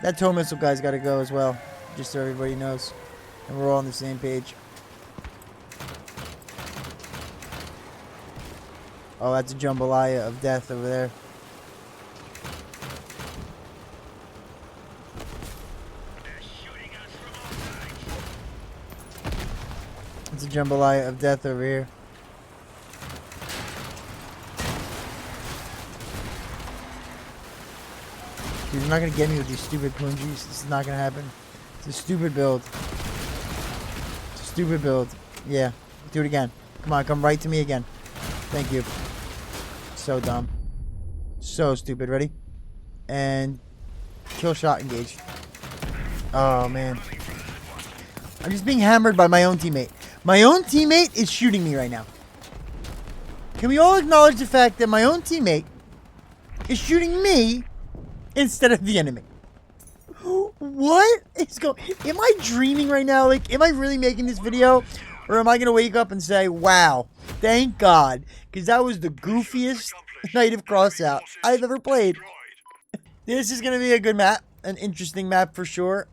That tow missile guy's got to go as well. Just so everybody knows. And we're all on the same page. Oh, that's a jambalaya of death over there. It's a jambalaya of death over here. Dude, you're not gonna get me with these stupid punjies. This is not gonna happen. It's a stupid build. It's a stupid build. Yeah. Do it again. Come on, come right to me again. Thank you. So dumb. So stupid. Ready? And kill shot engaged. Oh, man. I'm just being hammered by my own teammate. My own teammate is shooting me right now. Can we all acknowledge the fact that my own teammate is shooting me instead of the enemy? What is going? Am I dreaming right now? Like, am I really making this video? Or am I going to wake up and say, wow, thank God. Because that was the goofiest night of Crossout I've ever played. This is going to be a good map. An interesting map for sure.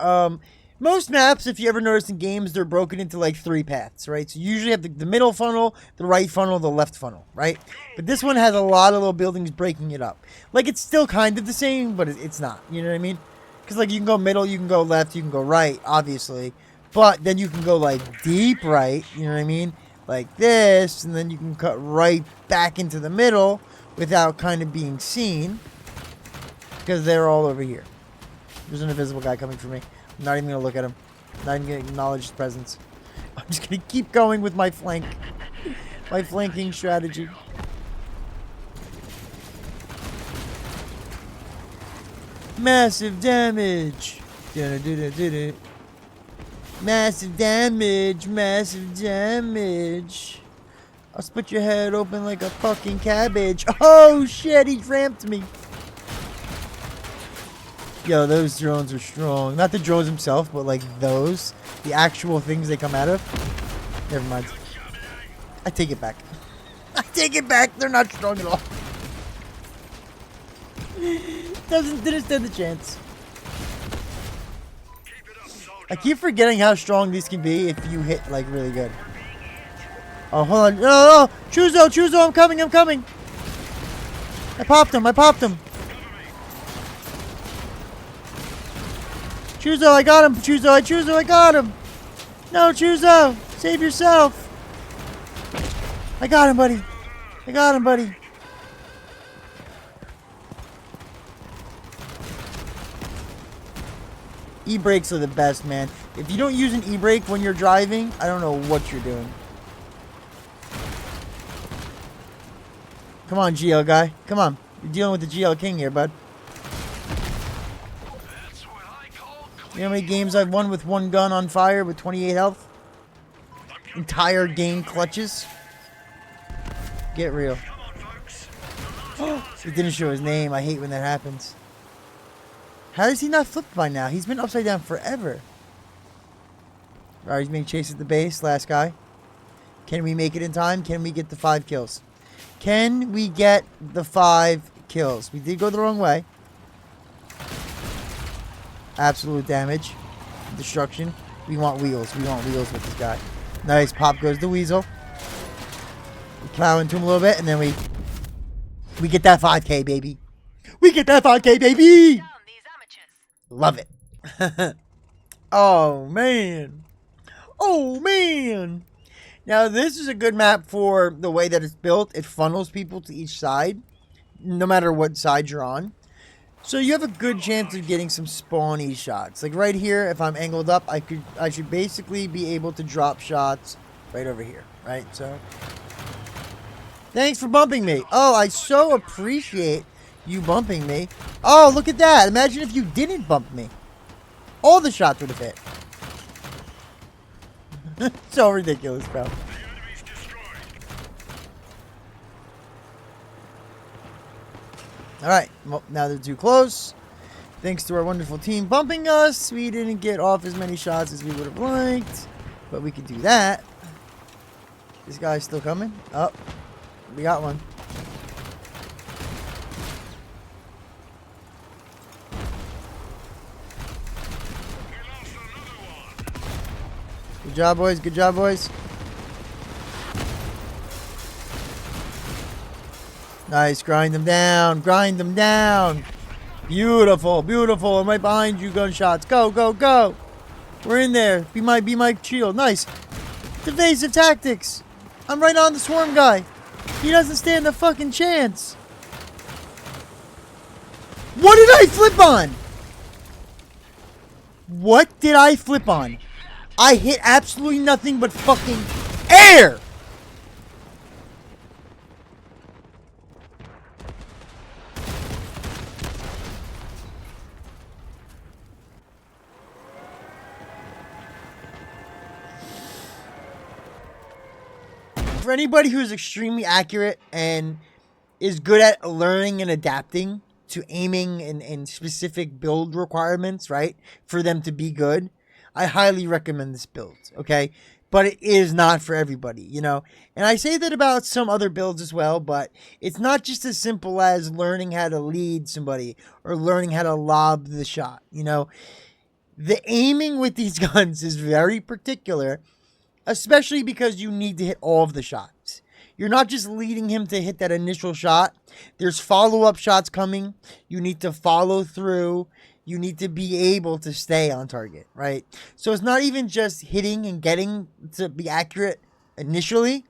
Most maps, if you ever notice in games, they're broken into like 3 paths, right? So you usually have the middle funnel, the right funnel, the left funnel, right? But this one has a lot of little buildings breaking it up. Like, it's still kind of the same, but it's not. You know what I mean? Because, like, you can go middle, you can go left, you can go right, obviously. But then you can go, like, deep right, you know what I mean? Like this, and then you can cut right back into the middle without kind of being seen. Because they're all over here. There's an invisible guy coming for me. I'm not even going to look at him. Not even going to acknowledge his presence. I'm just going to keep going with my flank. My flanking strategy. Massive damage. Massive damage. Massive damage. I'll split your head open like a fucking cabbage. Oh shit, he ramped me. Yo, those drones are strong. Not the drones themselves, but like those. The actual things they come out of. Never mind. I take it back. I take it back. They're not strong at all. Didn't stand a chance. I keep forgetting how strong these can be if you hit like really good. Oh, hold on. No. Chuzo, I'm coming. I popped him. Chuzo, I got him. Chuzo, I got him. No, Chuzo, save yourself. I got him, buddy. E-brakes are the best, man. If you don't use an e-brake when you're driving, I don't know what you're doing. Come on, GL guy. Come on. You're dealing with the GL king here, bud. You know how many games I've won with one gun on fire with 28 health? Entire game clutches? Get real. It didn't show his name. I hate when that happens. How is he not flipped by now? He's been upside down forever. Alright, he's being chased at the base. Last guy. Can we make it in time? Can we get the 5 kills? Can we get the 5 kills? We did go the wrong way. Absolute damage. Destruction. We want wheels. We want wheels with this guy. Nice. Pop goes the weasel. We plow into him a little bit, and then we get that 5K, baby. We get that 5K, baby! Love it. Oh, man. Oh, man. Now, this is a good map for the way that it's built. It funnels people to each side, no matter what side you're on. So you have a good chance of getting some spawny shots. Like right here, if I'm angled up, I should basically be able to drop shots right over here, right? So, thanks for bumping me. Oh, I so appreciate you bumping me. Oh, look at that. Imagine if you didn't bump me. All the shots would have hit. So ridiculous, bro. Alright, well, now they're too close. Thanks to our wonderful team bumping us, we didn't get off as many shots as we would have liked. But we could do that. This guy's still coming. Oh, we got one. Good job, boys. Good job, boys. Nice. Grind them down. Grind them down. Beautiful. Beautiful. I'm right behind you, gunshots. Go, go, go. We're in there. Be my shield. Nice. Evasive tactics. I'm right on the swarm guy. He doesn't stand a fucking chance. What did I flip on? What did I flip on? I hit absolutely nothing but fucking air. for anybody who's extremely accurate and is good at learning and adapting to aiming and specific build requirements, right, for them to be good, I highly recommend this build, okay? But it is not for everybody, you know? And I say that about some other builds as well, but it's not just as simple as learning how to lead somebody or learning how to lob the shot, you know? The aiming with these guns is very particular, especially because you need to hit all of the shots. You're not just leading him to hit that initial shot. There's follow-up shots coming. You need to follow through. You need to be able to stay on target, right? So it's not even just hitting and getting to be accurate initially.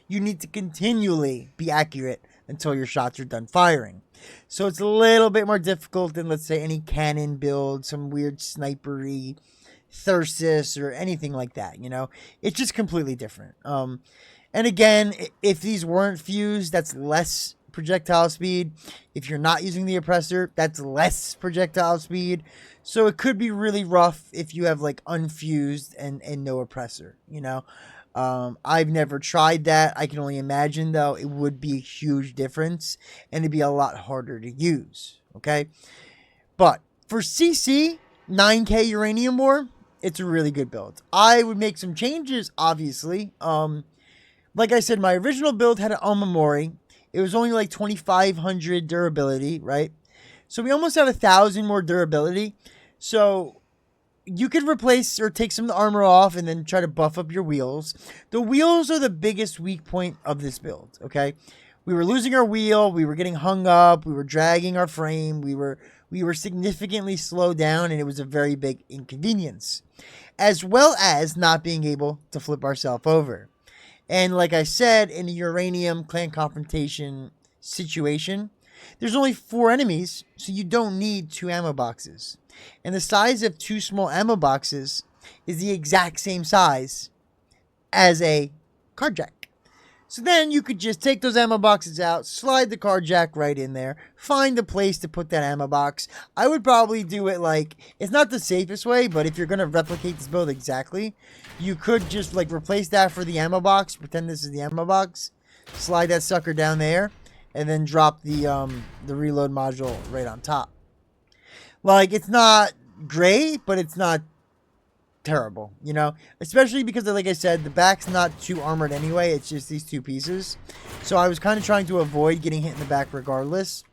You need to continually be accurate until your shots are done firing. So it's a little bit more difficult than, let's say, any cannon build, some weird snipery Thyrsus or anything like that, you know? It's just completely different. And again, if these weren't fused, that's less projectile speed. If you're not using the oppressor, that's less projectile speed. So it could be really rough if you have like unfused and no oppressor, you know? I've never tried that. I can only imagine, though, it would be a huge difference and it'd be a lot harder to use, okay? But for CC 9K Uranium War, it's a really good build. I would make some changes, obviously. Like I said, my original build had an Omamori. It was only like 2,500 durability, right? So we almost have 1,000 more durability. So you could replace or take some of the armor off and then try to buff up your wheels. The wheels are the biggest weak point of this build, okay? We were losing our wheel. We were getting hung up. We were dragging our frame. We were significantly slowed down, and it was a very big inconvenience, as well as not being able to flip ourselves over. And like I said, in a uranium clan confrontation situation, there's only 4 enemies, so you don't need 2 ammo boxes. And the size of 2 small ammo boxes is the exact same size as a card jack. So then you could just take those ammo boxes out, slide the card jack right in there, find a place to put that ammo box. I would probably do it like, it's not the safest way, but if you're going to replicate this build exactly, you could just like replace that for the ammo box, pretend this is the ammo box, slide that sucker down there, and then drop the reload module right on top. Like, it's not great, but it's not terrible, you know, especially because, like I said, the back's not too armored anyway. It's just these 2 pieces. So I was kind of trying to avoid getting hit in the back regardless.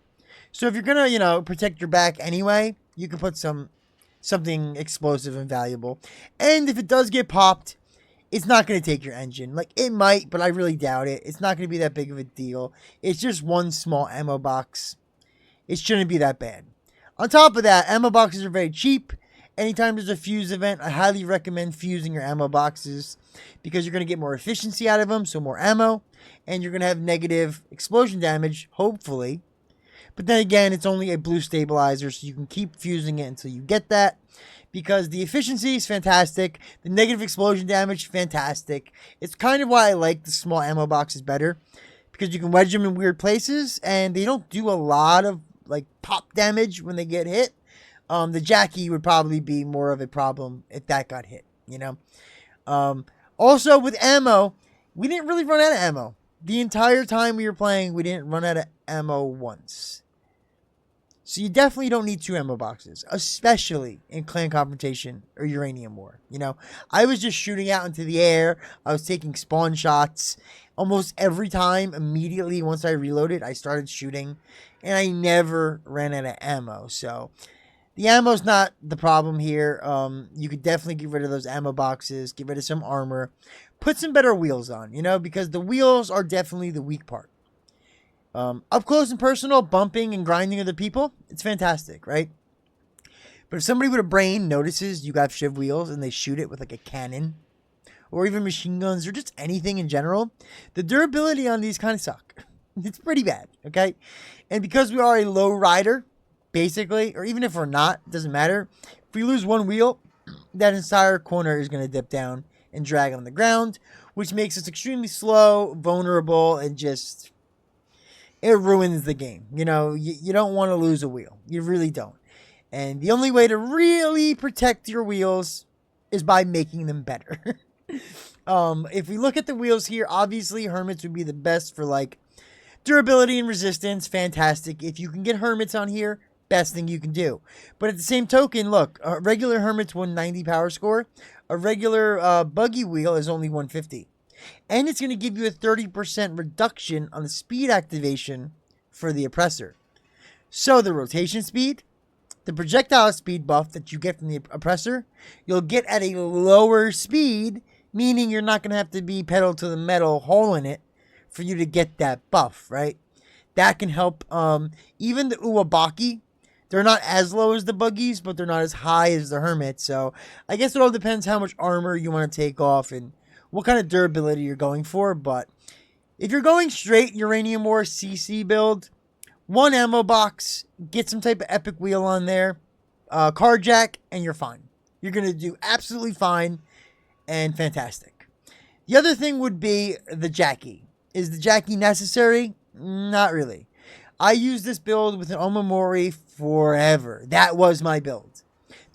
So if you're gonna, you know, protect your back anyway, you can put something explosive and valuable. And if it does get popped, it's not going to take your engine. Like, it might, but I really doubt it. It's not going to be that big of a deal. It's just 1 small ammo box. It shouldn't be that bad. On top of that, ammo boxes are very cheap. Anytime there's a fuse event, I highly recommend fusing your ammo boxes because you're going to get more efficiency out of them, so more ammo, and you're going to have negative explosion damage, hopefully. But then again, it's only a blue stabilizer, so you can keep fusing it until you get that because the efficiency is fantastic. The negative explosion damage, fantastic. It's kind of why I like the small ammo boxes better because you can wedge them in weird places, and they don't do a lot of like pop damage when they get hit. The Jackie would probably be more of a problem if that got hit, you know. Also, with ammo, we didn't really run out of ammo. The entire time we were playing, we didn't run out of ammo once. So you definitely don't need 2 ammo boxes, especially in clan confrontation or uranium war, you know. I was just shooting out into the air. I was taking spawn shots. Almost every time, immediately once I reloaded, I started shooting. And I never ran out of ammo, so the ammo's not the problem here. You could definitely get rid of those ammo boxes, get rid of some armor, put some better wheels on, you know, because the wheels are definitely the weak part. Up close and personal, bumping and grinding other people, it's fantastic, right? But if somebody with a brain notices you got shiv wheels and they shoot it with like a cannon or even machine guns or just anything in general, the durability on these kind of suck. It's pretty bad, okay? And because we are a low rider, basically, or even if we're not, it doesn't matter. If we lose 1 wheel, that entire corner is going to dip down and drag on the ground, which makes us extremely slow, vulnerable, and just, it ruins the game. You know, you don't want to lose a wheel. You really don't. And the only way to really protect your wheels is by making them better. If we look at the wheels here, obviously Hermits would be the best for like durability and resistance. Fantastic. If you can get Hermits on here, best thing you can do. But at the same token, look, a regular Hermit's 190 power score. A regular buggy wheel is only 150. And it's going to give you a 30% reduction on the speed activation for the oppressor. So the rotation speed, the projectile speed buff that you get from the oppressor, you'll get at a lower speed, meaning you're not going to have to be pedal to the metal hole in it for you to get that buff, right? That can help. Even the Uwabaki, they're not as low as the buggies, but they're not as high as the Hermit. So I guess it all depends how much armor you want to take off and what kind of durability you're going for. But if you're going straight Uranium Ore CC build, one ammo box, get some type of epic wheel on there, car jack, and you're fine. You're going to do absolutely fine and fantastic. The other thing would be the Jackie. Is the Jackie necessary? Not really. I used this build with an Omamori forever. That was my build.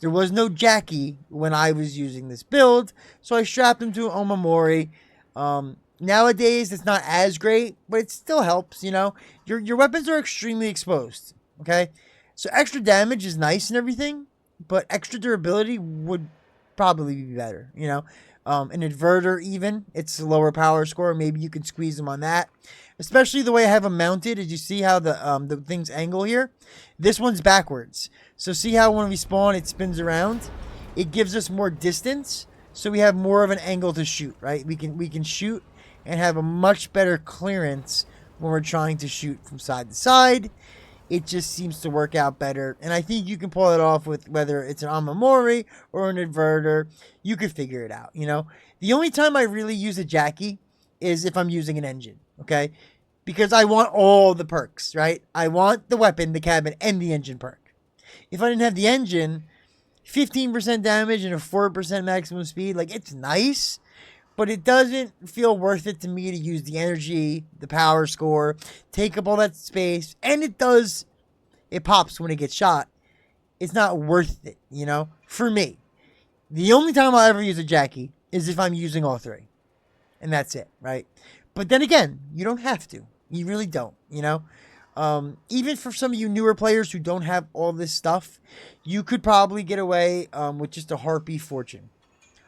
There was no Jackie when I was using this build, so I strapped him to an Omamori. Nowadays, it's not as great, but it still helps, you know. Your weapons are extremely exposed, okay? So extra damage is nice and everything, but extra durability would probably be better, you know. An inverter even, it's a lower power score. Maybe you can squeeze them on that. Especially the way I have them mounted. Did you see how the things angle here? This one's backwards. So see how when we spawn, it spins around? It gives us more distance, so we have more of an angle to shoot, right? We can shoot and have a much better clearance when we're trying to shoot from side to side. It just seems to work out better. And I think you can pull it off with whether it's an Omamori or an inverter. You could figure it out, you know. The only time I really use a Jackie is if I'm using an engine, okay? Because I want all the perks, right? I want the weapon, the cabin, and the engine perk. If I didn't have the engine, 15% damage and a 4% maximum speed, like, it's nice. But it doesn't feel worth it to me to use the energy, the power score, take up all that space. And it pops when it gets shot. It's not worth it, you know, for me. The only time I'll ever use a Jackie is if I'm using all three. And that's it, right? But then again, you don't have to. You really don't, you know. Even for some of you newer players who don't have all this stuff, you could probably get away with just a Harpy Fortune.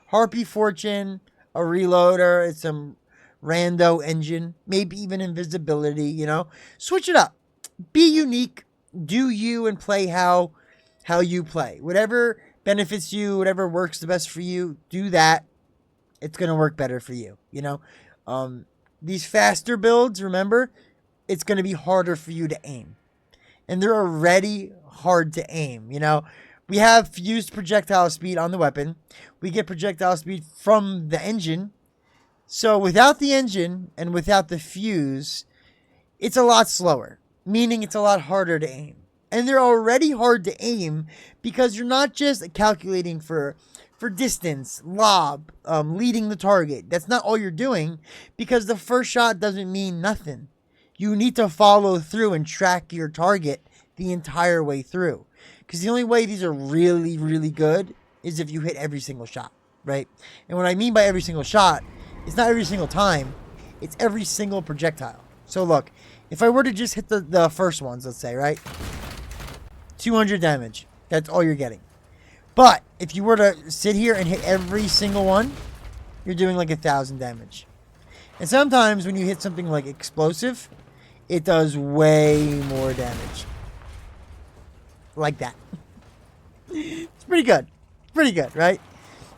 Harpy Fortune, a reloader, it's some rando engine, maybe even invisibility, you know. Switch it up. Be unique. Do you and play how you play. Whatever benefits you, whatever works the best for you, do that. It's going to work better for you, you know. These faster builds, remember, it's going to be harder for you to aim. And they're already hard to aim, you know. We have fused projectile speed on the weapon. We get projectile speed from the engine. So without the engine and without the fuse, it's a lot slower, meaning it's a lot harder to aim. And they're already hard to aim because you're not just calculating for distance, lob, leading the target. That's not all you're doing, because the first shot doesn't mean nothing. You need to follow through and track your target the entire way through. Because the only way these are really, really good is if you hit every single shot, right? And what I mean by every single shot, it's not every single time, it's every single projectile. So look, if I were to just hit the first ones, let's say, right? 200 damage. That's all you're getting. But if you were to sit here and hit every single one, you're doing like 1,000 damage. And sometimes when you hit something like explosive, it does way more damage. Like that. It's pretty good. Pretty good, right?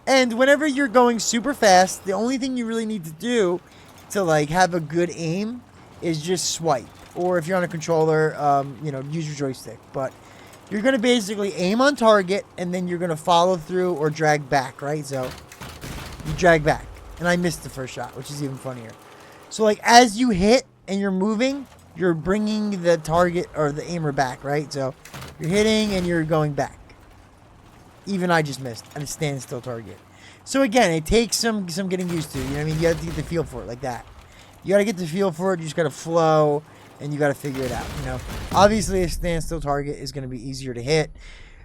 And whenever you're going super fast, the only thing you really need to do to like have a good aim is just swipe. Or if you're on a controller, you know, use your joystick. But you're going to basically aim on target and then you're going to follow through or drag back, right? So you drag back. And I missed the first shot, which is even funnier. So like as you hit and you're moving, you're bringing the target or the aimer back, right? So you're hitting and you're going back. Even I just missed at a standstill target. So again, it takes some getting used to. You know what I mean? You have to get the feel for it like that. You got to get the feel for it. You just got to flow and you got to figure it out, you know? Obviously, a standstill target is going to be easier to hit.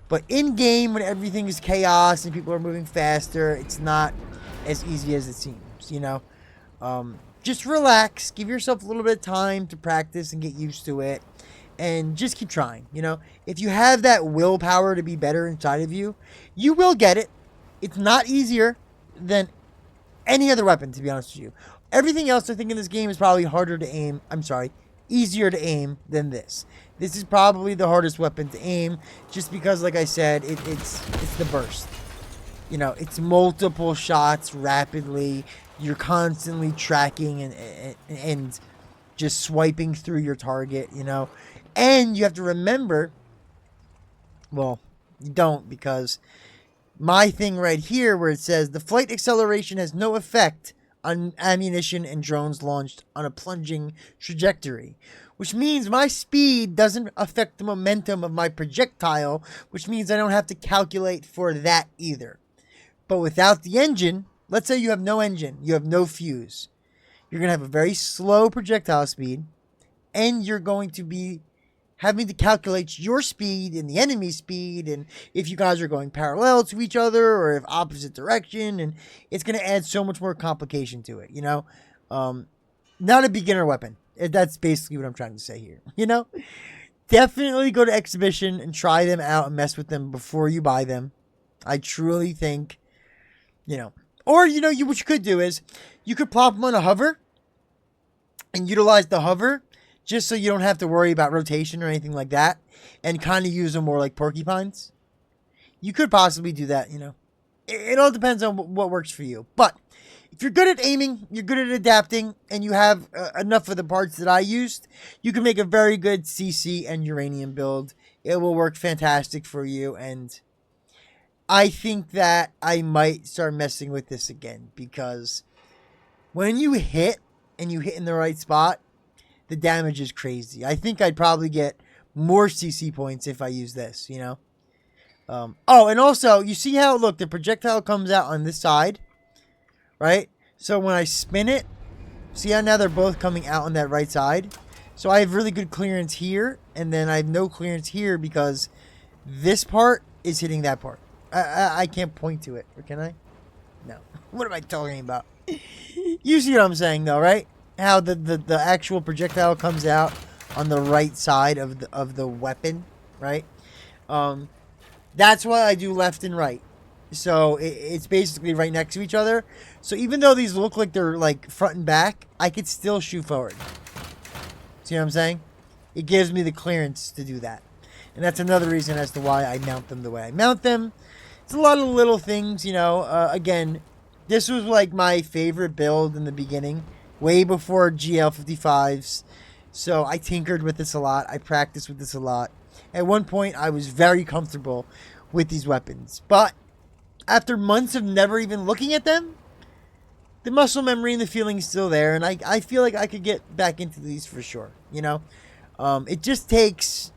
But in-game, when everything is chaos and people are moving faster, it's not as easy as it seems. games, you know. Just relax, give yourself a little bit of time to practice and get used to it, and just keep trying, you know. If you have that willpower to be better inside of you, you will get it. It's not easier than any other weapon, to be honest with you. Everything else I think in this game is probably harder to aim. I'm sorry, easier to aim than this. This is probably the hardest weapon to aim, just because, like I said, it's the burst. You know, it's multiple shots rapidly. You're constantly tracking and just swiping through your target, you know. And you have to remember, well, you don't, because my thing right here where it says the flight acceleration has no effect on ammunition and drones launched on a plunging trajectory, which means my speed doesn't affect the momentum of my projectile, which means I don't have to calculate for that either. But without the engine, let's say you have no engine, you have no fuse, you're going to have a very slow projectile speed, and you're going to be having to calculate your speed and the enemy's speed, and if you guys are going parallel to each other or if opposite direction, and it's going to add so much more complication to it, you know. Not a beginner weapon. That's basically what I'm trying to say here, you know. Definitely go to exhibition and try them out and mess with them before you buy them. I truly think, you know. Or, you know, what you could do is you could plop them on a hover and utilize the hover just so you don't have to worry about rotation or anything like that, and kind of use them more like porcupines. You could possibly do that, you know. It all depends on what works for you. But if you're good at aiming, you're good at adapting, and you have enough of the parts that I used, you can make a very good CC and uranium build. It will work fantastic for you, and I think that I might start messing with this again, because when you hit and you hit in the right spot, the damage is crazy. I think I'd probably get more CC points if I use this, you know. Oh, and also, you see how, look, the projectile comes out on this side, right? So when I spin it, see how now they're both coming out on that right side? So I have really good clearance here, and then I have no clearance here because this part is hitting that part. I can't point to it, or can I? No. What am I talking about? You see what I'm saying, though, right? How the actual projectile comes out on the right side of the weapon, right? That's why I do left and right. So it's basically right next to each other. So even though these look like they're like front and back, I could still shoot forward. See what I'm saying? It gives me the clearance to do that. And that's another reason as to why I mount them the way I mount them. It's a lot of little things, you know. Again, this was like my favorite build in the beginning, way before GL55s. So I tinkered with this a lot. I practiced with this a lot. At one point, I was very comfortable with these weapons. But after months of never even looking at them, the muscle memory and the feeling is still there. And I feel like I could get back into these for sure, you know. It just takes,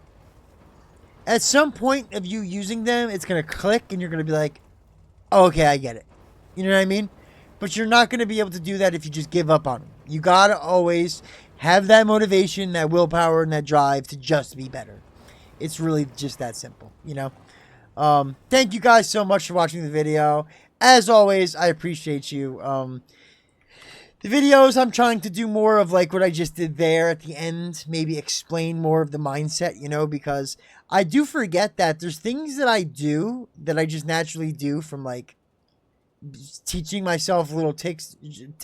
at some point of you using them, it's going to click and you're going to be like, oh, okay, I get it. You know what I mean? But you're not going to be able to do that if you just give up on them. You got to always have that motivation, that willpower, and that drive to just be better. It's really just that simple, you know? Thank you guys so much for watching the video. As always, I appreciate you. The videos, I'm trying to do more of like what I just did there at the end. Maybe explain more of the mindset, you know, because I do forget that there's things that I do that I just naturally do from like teaching myself little tips and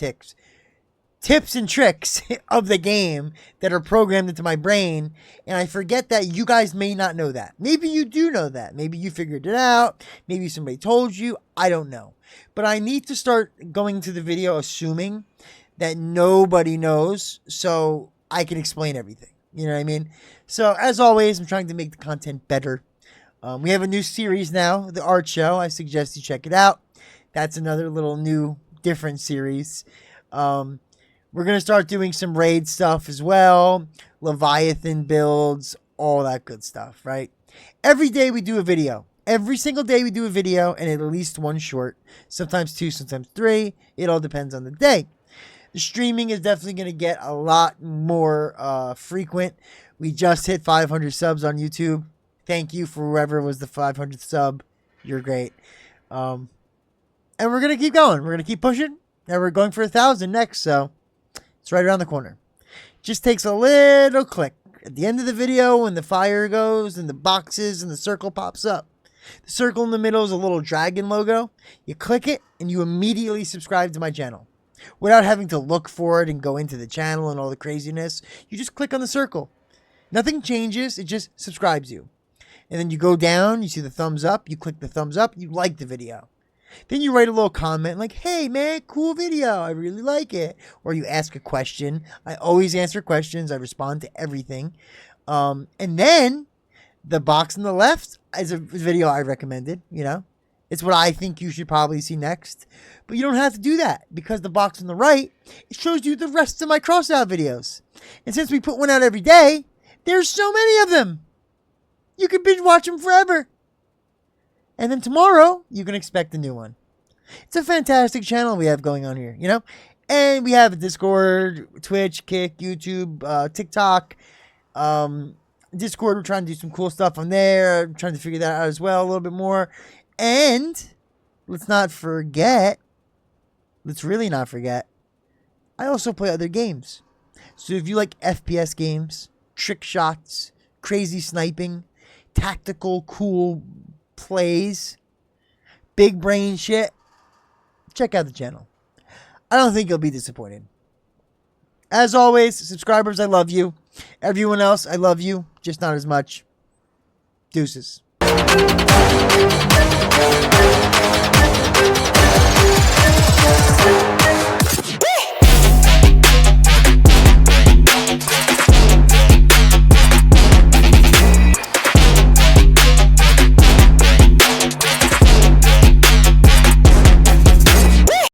tricks of the game that are programmed into my brain, and I forget that you guys may not know that. Maybe you do know that. Maybe you figured it out. Maybe somebody told you. I don't know. But I need to start going to the video assuming that nobody knows so I can explain everything. You know what I mean? So, as always, I'm trying to make the content better. We have a new series now, The Art Show. I suggest you check it out. That's another little new, different series. We're going to start doing some raid stuff as well. Leviathan builds, all that good stuff, right? Every day we do a video. Every single day we do a video and at least one short. Sometimes 2, sometimes 3. It all depends on the day. The streaming is definitely going to get a lot more frequent. We just hit 500 subs on YouTube. Thank you for whoever was the 500th sub. You're great. And we're going to keep going. We're going to keep pushing. And we're going for 1,000 next, so it's right around the corner. Just takes a little click. At the end of the video, when the fire goes and the boxes and the circle pops up, the circle in the middle is a little dragon logo. You click it and you immediately subscribe to my channel. Without having to look for it and go into the channel and all the craziness, you just click on the circle. Nothing changes, it just subscribes you. And then you go down, you see the thumbs up, you click the thumbs up, you like the video. Then you write a little comment like, hey man, cool video, I really like it. Or you ask a question. I always answer questions, I respond to everything. And then the box on the left is a video I recommended, you know. It's what I think you should probably see next. But you don't have to do that because the box on the right, it shows you the rest of my Crossout videos. And since we put one out every day, there's so many of them. You can binge watch them forever. And then tomorrow, you can expect a new one. It's a fantastic channel we have going on here, you know? And we have a Discord, Twitch, Kick, YouTube, TikTok, Discord. We're trying to do some cool stuff on there. I'm trying to figure that out as well a little bit more. And let's really not forget, I also play other games. So if you like FPS games, trick shots, crazy sniping, tactical, cool plays, big brain shit, check out the channel. I don't think you'll be disappointed. As always, subscribers, I love you. Everyone else, I love you, just not as much. Deuces.